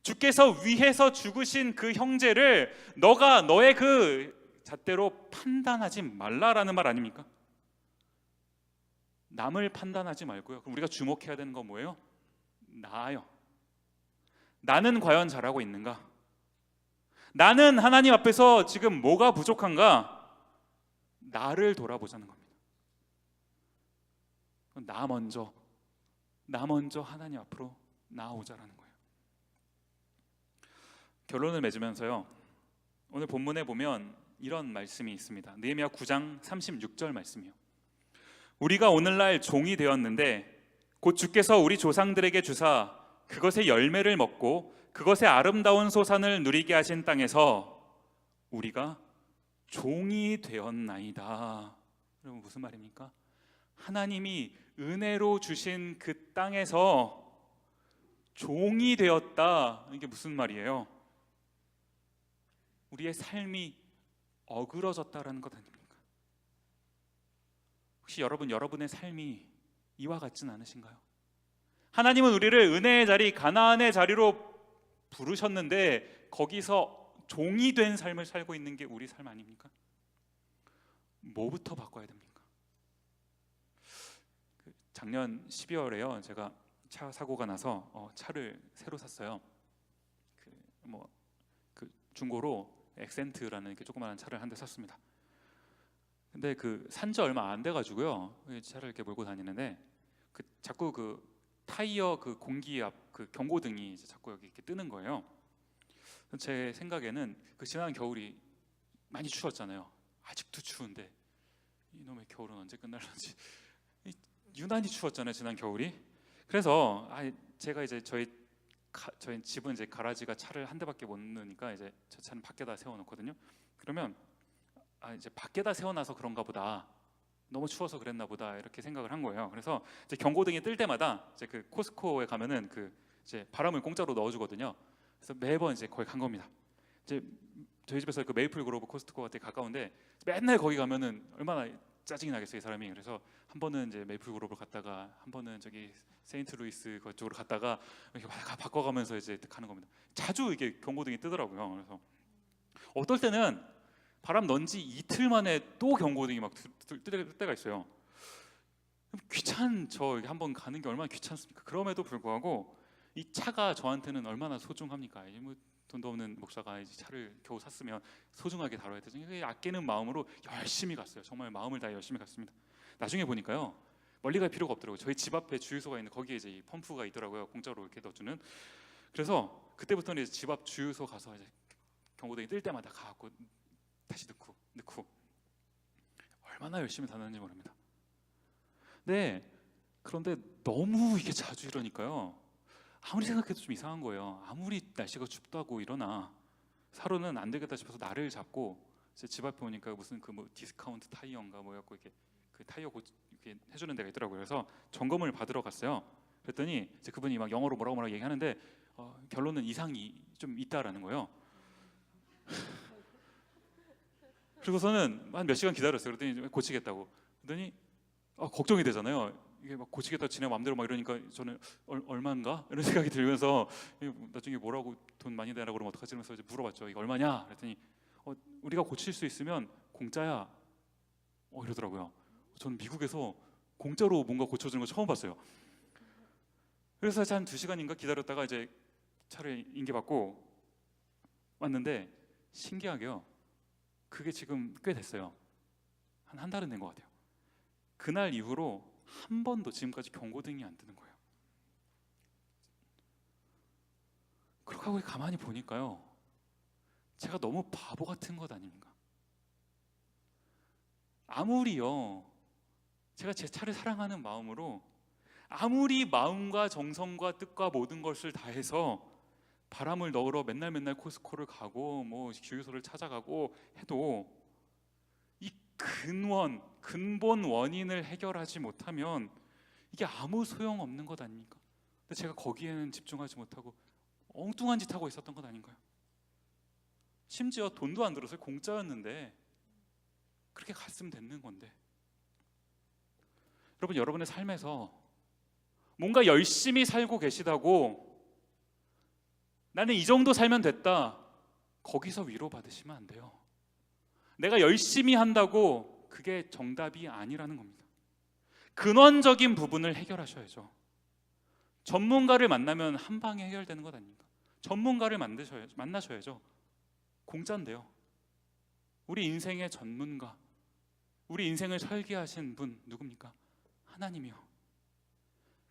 주께서 위해서 죽으신 그 형제를 너가 너의 그 잣대로 판단하지 말라라는 말 아닙니까? 남을 판단하지 말고요. 그럼 우리가 주목해야 되는 건 뭐예요? 나요. 나는 과연 잘하고 있는가? 나는 하나님 앞에서 지금 뭐가 부족한가? 나를 돌아보자는 겁니다. 나 먼저 하나님 앞으로 나아오자라는 거예요. 결론을 맺으면서요, 오늘 본문에 보면 이런 말씀이 있습니다. 느헤미야 9장 36절 말씀이요. 우리가 오늘날 종이 되었는데 곧 주께서 우리 조상들에게 주사 그것의 열매를 먹고 그것의 아름다운 소산을 누리게 하신 땅에서 우리가 종이 되었나이다. 여러분 무슨 말입니까? 하나님이 은혜로 주신 그 땅에서 종이 되었다. 이게 무슨 말이에요? 우리의 삶이 어그러졌다라는 것 아닙니까? 혹시 여러분의 삶이 이와 같진 않으신가요? 하나님은 우리를 은혜의 자리, 가나안의 자리로 부르셨는데 거기서 종이 된 삶을 살고 있는 게 우리 삶 아닙니까? 뭐부터 바꿔야 됩니까? 작년 12월에요. 제가 차 사고가 나서 차를 새로 샀어요. 그 중고로 엑센트라는 이렇게 조그마한 차를 한 대 샀습니다. 근데 산 지 얼마 안 돼 가지고요. 차를 이렇게 몰고 다니는데 자꾸 타이어 공기압 경고등이 자꾸 여기 이렇게 뜨는 거예요. 제 생각에는 지난 겨울이 많이 추웠잖아요. 아직도 추운데 이놈의 겨울은 언제 끝날런지. 유난히 추웠잖아요, 지난 겨울이. 그래서 제가 이제 저희 집은 이제 가라지가 차를 한 대밖에 못 넣으니까 이제 저 차는 밖에다 세워놓거든요. 그러면 이제 밖에다 세워놔서 그런가 보다, 너무 추워서 그랬나 보다 이렇게 생각을 한 거예요. 그래서 이제 경고등이 뜰 때마다 이제 코스트코에 가면은 이제 바람을 공짜로 넣어주거든요. 그래서 매번 이제 거기 간 겁니다. 이제 저희 집에서 메이플 그로브 코스트코가 되게 가까운데 맨날 거기 가면은 얼마나 짜증이 나겠어요, 이 사람이. 그래서 한 번은 이제 메이플 그로브를 갔다가 한 번은 저기 세인트루이스 그쪽으로 갔다가 이렇게 바꿔가면서 이제 가는 겁니다. 자주 이게 경고등이 뜨더라고요. 그래서 어떨 때는 바람 넣은 지 이틀 만에 또 경고등이 막 뜰 때가 있어요. 저 한번 가는 게 얼마나 귀찮습니까? 그럼에도 불구하고 이 차가 저한테는 얼마나 소중합니까? 돈도 없는 목사가 이제 차를 겨우 샀으면 소중하게 다뤄야 되죠. 아끼는 마음으로 열심히 갔어요. 정말 마음을 다해 열심히 갔습니다. 나중에 보니까요, 멀리 갈 필요가 없더라고요. 저희 집 앞에 주유소가 있는데 거기에 이제 이 펌프가 있더라고요. 공짜로 이렇게 넣어주는. 그래서 그때부터는 이제 집 앞 주유소 가서 이제 경고등이 뜰 때마다 가고 다시 넣고 얼마나 열심히 다녔는지 모릅니다. 네, 그런데 너무 이게 자주 이러니까요, 아무리 생각해도 좀 이상한 거예요. 아무리 날씨가 춥다고 이러나 사로는 안 되겠다 싶어서 날을 잡고 제 집 앞에 오니까 무슨 디스카운트 타이어인가 뭐였고 이렇게 타이어 이렇게 해주는 데가 있더라고요. 그래서 점검을 받으러 갔어요. 그랬더니 이제 그분이 막 영어로 뭐라고 얘기하는데 결론은 이상이 좀 있다라는 거예요. 그리고서는 한 몇 시간 기다렸어요. 그랬더니 고치겠다고. 그랬더니 걱정이 되잖아요. 이게 막 고치겠다 지네 마음대로 막 이러니까 저는 얼마인가 이런 생각이 들면서 나중에 뭐라고 돈 많이 내라고 그러면 어떡하지? 이러면서 이제 물어봤죠. 이거 얼마냐? 그랬더니 우리가 고칠 수 있으면 공짜야. 이러더라고요. 저는 미국에서 공짜로 뭔가 고쳐주는 거 처음 봤어요. 그래서 한 2시간인가 기다렸다가 이제 차를 인계받고 왔는데 신기하게요, 그게 지금 꽤 됐어요. 한 달은 된 것 같아요. 그날 이후로 한 번도 지금까지 경고등이 안 뜨는 거예요. 그렇게 하고 가만히 보니까요, 제가 너무 바보 같은 것 아닙니까? 아무리요, 제가 제 차를 사랑하는 마음으로 아무리 마음과 정성과 뜻과 모든 것을 다해서 바람을 넣으러 맨날 코스코를 가고 주유소를 찾아가고 해도 이 근본 원인을 해결하지 못하면 이게 아무 소용없는 것 아닙니까? 근데 제가 거기에는 집중하지 못하고 엉뚱한 짓 하고 있었던 것 아닌가요? 심지어 돈도 안 들었어요. 공짜였는데 그렇게 갔으면 됐는 건데 여러분, 여러분의 삶에서 뭔가 열심히 살고 계시다고 나는 이 정도 살면 됐다, 거기서 위로받으시면 안 돼요. 내가 열심히 한다고 그게 정답이 아니라는 겁니다. 근원적인 부분을 해결하셔야죠. 전문가를 만나면 한 방에 해결되는 것 아닙니까? 전문가를 만나셔야죠. 공짜인데요. 우리 인생의 전문가, 우리 인생을 설계하신 분 누굽니까? 하나님이요.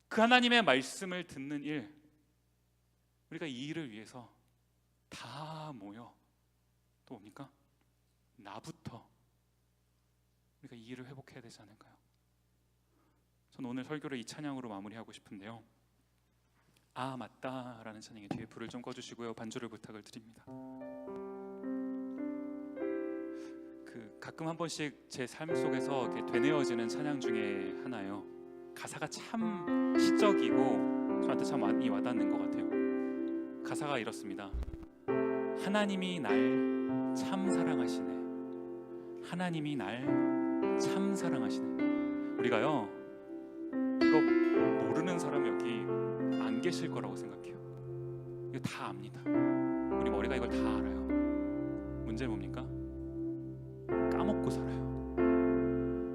그 하나님의 말씀을 듣는 일, 우리가 이 일을 위해서 다 모여 또 뭡니까? 나부터 우리가 이 일을 회복해야 되지 않을까요? 저는 오늘 설교를 이 찬양으로 마무리하고 싶은데요. 아 맞다 라는 찬양의 뒤에 불을 좀 꺼주시고요, 반주를 부탁을 드립니다. 가끔 한 번씩 제 삶 속에서 이렇게 되뇌어지는 찬양 중에 하나예요. 가사가 참 시적이고 저한테 참 많이 와닿는 것 같아요. 가사가 이렇습니다. 하나님이 날 참 사랑하시네. 하나님이 날 참 사랑하시네. 우리가요, 이거 모르는 사람 여기 안 계실 거라고 생각해요. 이거 다 압니다. 우리 머리가 이걸 다 알아요. 문제는 뭡니까? 까먹고 살아요.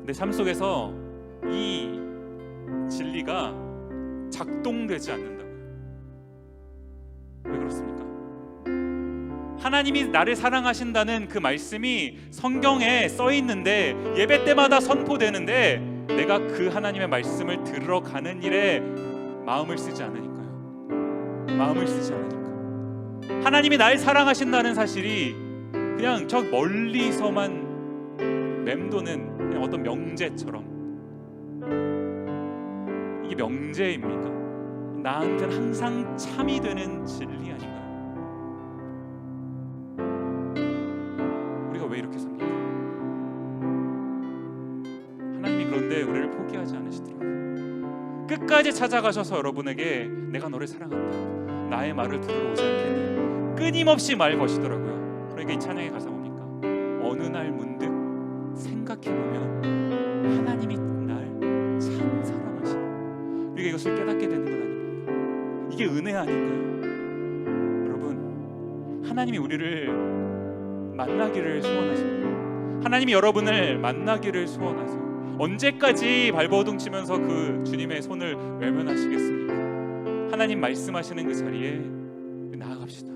내 삶 속에서 이 진리가 작동되지 않는다고요. 왜 그렇습니까? 하나님이 나를 사랑하신다는 그 말씀이 성경에 써 있는데, 예배 때마다 선포되는데, 내가 그 하나님의 말씀을 들으러 가는 일에 마음을 쓰지 않으니까요. 마음을 쓰지 않으니까. 하나님이 날 사랑하신다는 사실이 그냥 저 멀리서만 맴도는 그냥 어떤 명제처럼, 이게 명제입니까? 나한테는 항상 참이 되는 진리 아닌가요? 우리가 왜 이렇게 삽니까? 하나님이 그런데 우리를 포기하지 않으시더라고요. 끝까지 찾아가셔서 여러분에게 내가 너를 사랑한다, 나의 말을 들으러 오지 않겠니, 끊임없이 말 거시더라고요. 그러니까 이 찬양의 가사 뭡니까? 어느 날 문득 생각해보면 하나님이 날 참 사랑하시네. 우리가 이것을 깨닫게 되는 건 아닙니까? 이게 은혜 아닌가요? 여러분, 하나님이 우리를 만나기를 소원하십니다. 하나님이 여러분을 만나기를 소원하세요. 언제까지 발버둥 치면서 그 주님의 손을 외면하시겠습니까? 하나님 말씀하시는 그 자리에 나아갑시다.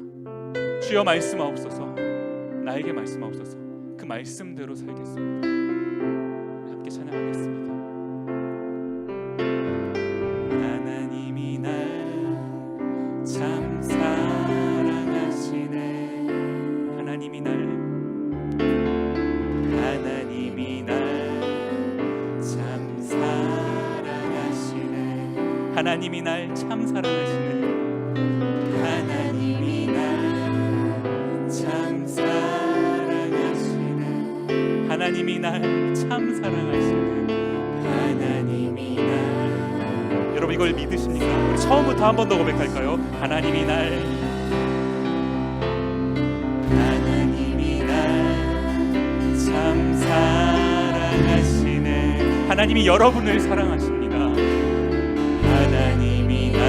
주여 말씀하옵소서, 나에게 말씀하옵소서. 그 말씀대로 살겠습니다. 함께 찬양하겠습니다. 하나님이 날 참 사랑하시네. 하나님이 날 참 사랑하시네. 하나님이 날 참 사랑하시네. 하나님이 날 참 사랑하시네. 하나님이 날 참 사랑하시네. 하나님이 날, 여러분 이걸 믿으십니까? 우리 처음부터 한 번 더 고백할까요? 하나님이 날 참 사랑하시네. 하나님이 여러분을 사랑하십니다. 하나님이 날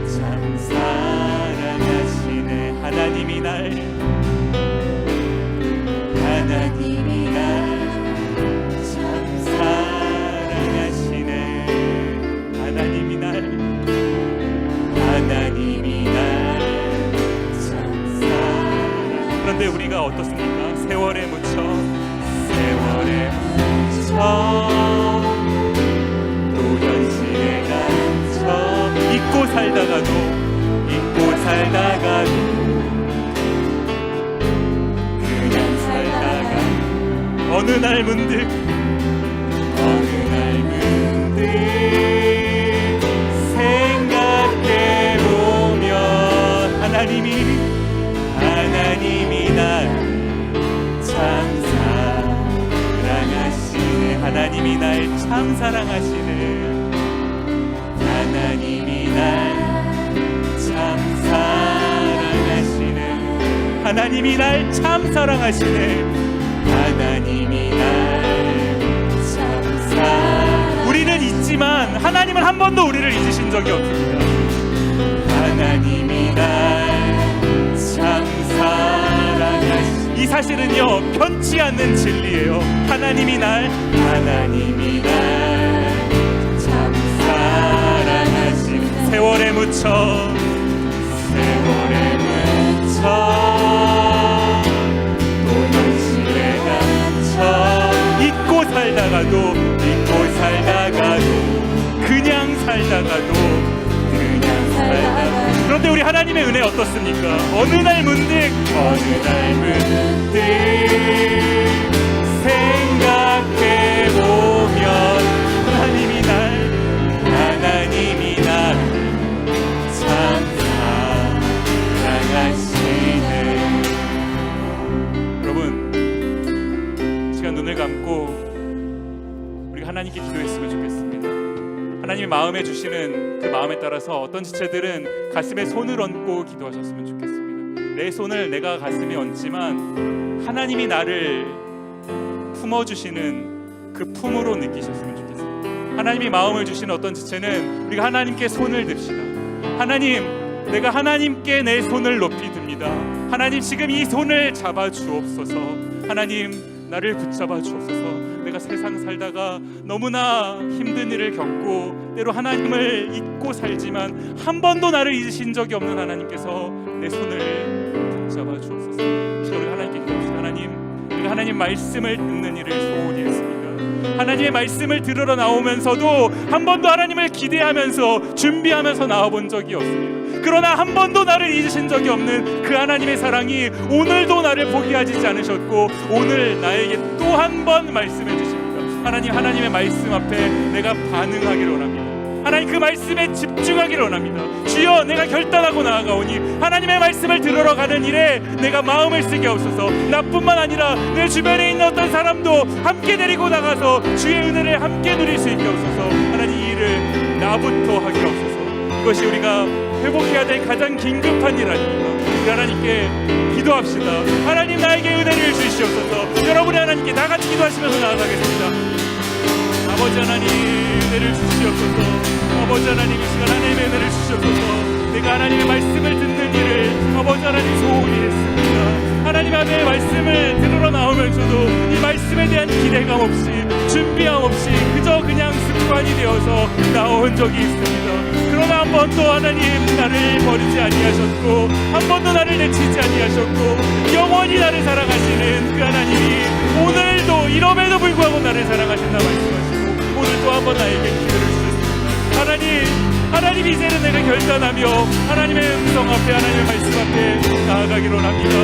참 사랑하시네. 하나님이 날 참 사랑하시네. 하나님이 날 참 사랑. 그런데 우리가 어떻습니까? 세월에 묻혀 또 현실에 갇혀 잊고 살다가도 그냥 살다가 어느 날 문득 생각해보면 하나님이 날 참 사랑하시네. 하나님이 날 참 사랑하시네. 하나님이 날 참 사랑하시네. 하나님이 날 참 사랑하시네. 하나님이 날 참 사랑하시네. 잊었지만 하나님은 한 번도 우리를 잊으신 적이 없습니다. 하나님이 날 참 사랑하시. 이 사실은요 변치 않는 진리예요. 하나님이 날 참 사랑하시. 세월에 묻혀 또 현실에 갇혀 잊고 살다가도 그냥 살다가도 그런데 우리 하나님의 은혜 어떻습니까? 어느 날 문득 생각해보면 하나님이 나를 참 사랑하시네. 여러분, 시간 눈을 감고 우리가 하나님께 기도했으면 좋겠습니다. 하나님이 마음에 주시는 그 마음에 따라서 어떤 지체들은 가슴에 손을 얹고 기도하셨으면 좋겠습니다. 내 손을 내가 가슴에 얹지만 하나님이 나를 품어주시는 그 품으로 느끼셨으면 좋겠습니다. 하나님이 마음을 주시는 어떤 지체는 우리가 하나님께 손을 듭시다. 하나님, 내가 하나님께 내 손을 높이 듭니다. 하나님, 지금 이 손을 잡아 주옵소서. 하나님, 나를 붙잡아 주옵소서. 내가 세상 살다가 너무나 힘든 일을 겪고 때로 하나님을 잊고 살지만 한 번도 나를 잊으신 적이 없는 하나님께서 내 손을 붙잡아 주옵소서. 우리 하나님께 기도합시다. 하나님, 우리가 하나님 말씀을 듣는 일을 소원히 했습니다. 하나님의 말씀을 들으러 나오면서도 한 번도 하나님을 기대하면서 준비하면서 나와본 적이 없습니다. 그러나 한 번도 나를 잊으신 적이 없는 그 하나님의 사랑이 오늘도 나를 포기하지 않으셨고 오늘 나에게 또 한 번 말씀해 주십니다. 하나님, 하나님의 말씀 앞에 내가 반응하기를 원합니다. 하나님, 그 말씀에 집중하기를 원합니다. 주여, 내가 결단하고 나아가오니 하나님의 말씀을 들으러 가는 일에 내가 마음을 쓰게 없어서 나뿐만 아니라 내 주변에 있는 어떤 사람도 함께 데리고 나가서 주의 은혜를 함께 누릴 수 있게 없어서 하나님, 이 일을 나부터 하기를 없어서. 이것이 우리가 회복해야 될 가장 긴급한 일 아닙니까? 우리 하나님께 기도합시다. 하나님, 나에게 은혜를 주시옵소서. 여러분이 하나님께 나같이 기도하시면서 나아가겠습니다. 아버지 하나님, 은혜를 주시옵소서. 아버지 하나님, 이 시간 하나님의 은혜를 주시옵소서. 내가 하나님의 말씀을 듣는 일을 아버지 하나님 소원히 했습니다. 하나님 앞에 말씀을 들으러 나오면서도 이 말씀에 대한 기대감 없이 준비함 없이 그저 그냥 습관이 되어서 나온 적이 있습니다. 그러나 한 번도 하나님 나를 버리지 아니하셨고 한 번도 나를 내치지 아니하셨고 영원히 나를 사랑하시는 그 하나님이 오늘도 이럼에도 불구하고 나를 사랑하신다 말씀하시고 오늘 또 한 번 나에게 기회를 주셨습니다. 하나님 이제는 내가 결단하며 하나님의 음성 앞에 하나님의 말씀 앞에 나아가기로 합니다.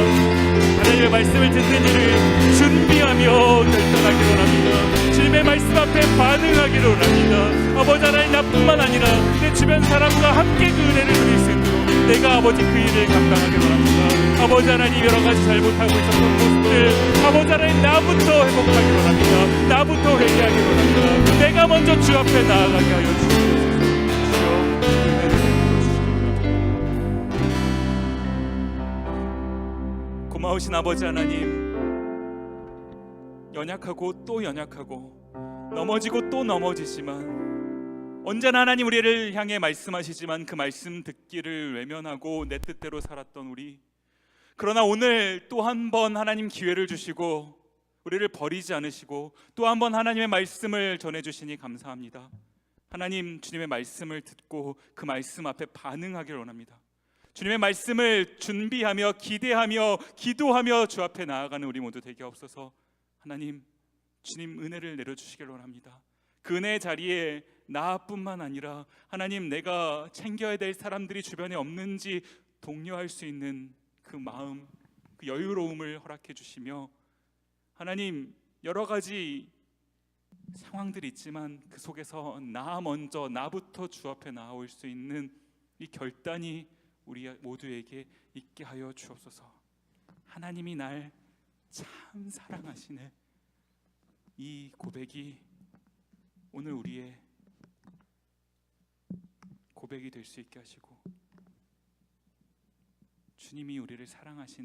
하나님의 말씀을 듣는 일을 준비하며 결단하기로 합니다. 주님의 말씀 앞에 반응하기로 합니다. 아버지 하나님, 나뿐만 아니라 내 주변 사람과 함께 그 은혜를 누릴 수 있도록 내가 아버지 그 일을 감당하기로 합니다. 아버지 하나님, 여러 가지 잘못하고 있었던 모습들 아버지 하나님, 나부터 회복하기로 합니다. 나부터 회개하기로 합니다. 내가 먼저 주 앞에 나아가게 하여 주시옵소서. 고마우신 아버지 하나님, 연약하고 또 연약하고 넘어지고 또 넘어지지만 언제나 하나님 우리를 향해 말씀하시지만 그 말씀 듣기를 외면하고 내 뜻대로 살았던 우리, 그러나 오늘 또 한 번 하나님 기회를 주시고 우리를 버리지 않으시고 또 한 번 하나님의 말씀을 전해주시니 감사합니다. 하나님, 주님의 말씀을 듣고 그 말씀 앞에 반응하기를 원합니다. 주님의 말씀을 준비하며 기대하며 기도하며 주 앞에 나아가는 우리 모두 되게 없어서 하나님, 주님 은혜를 내려주시길 원합니다. 그 은혜의 자리에 나뿐만 아니라 하나님, 내가 챙겨야 될 사람들이 주변에 없는지 독려할 수 있는 그 마음, 그 여유로움을 허락해 주시며 하나님, 여러 가지 상황들이 있지만 그 속에서 나 먼저, 나부터 주 앞에 나올 수 있는 이 결단이 우리 모두에게 있게 하여 주옵소서. 하나님이 날 참 사랑하시네, 이 고백이 오늘 우리의 고백이 될 수 있게 하시고 주님이 우리를 사랑하시는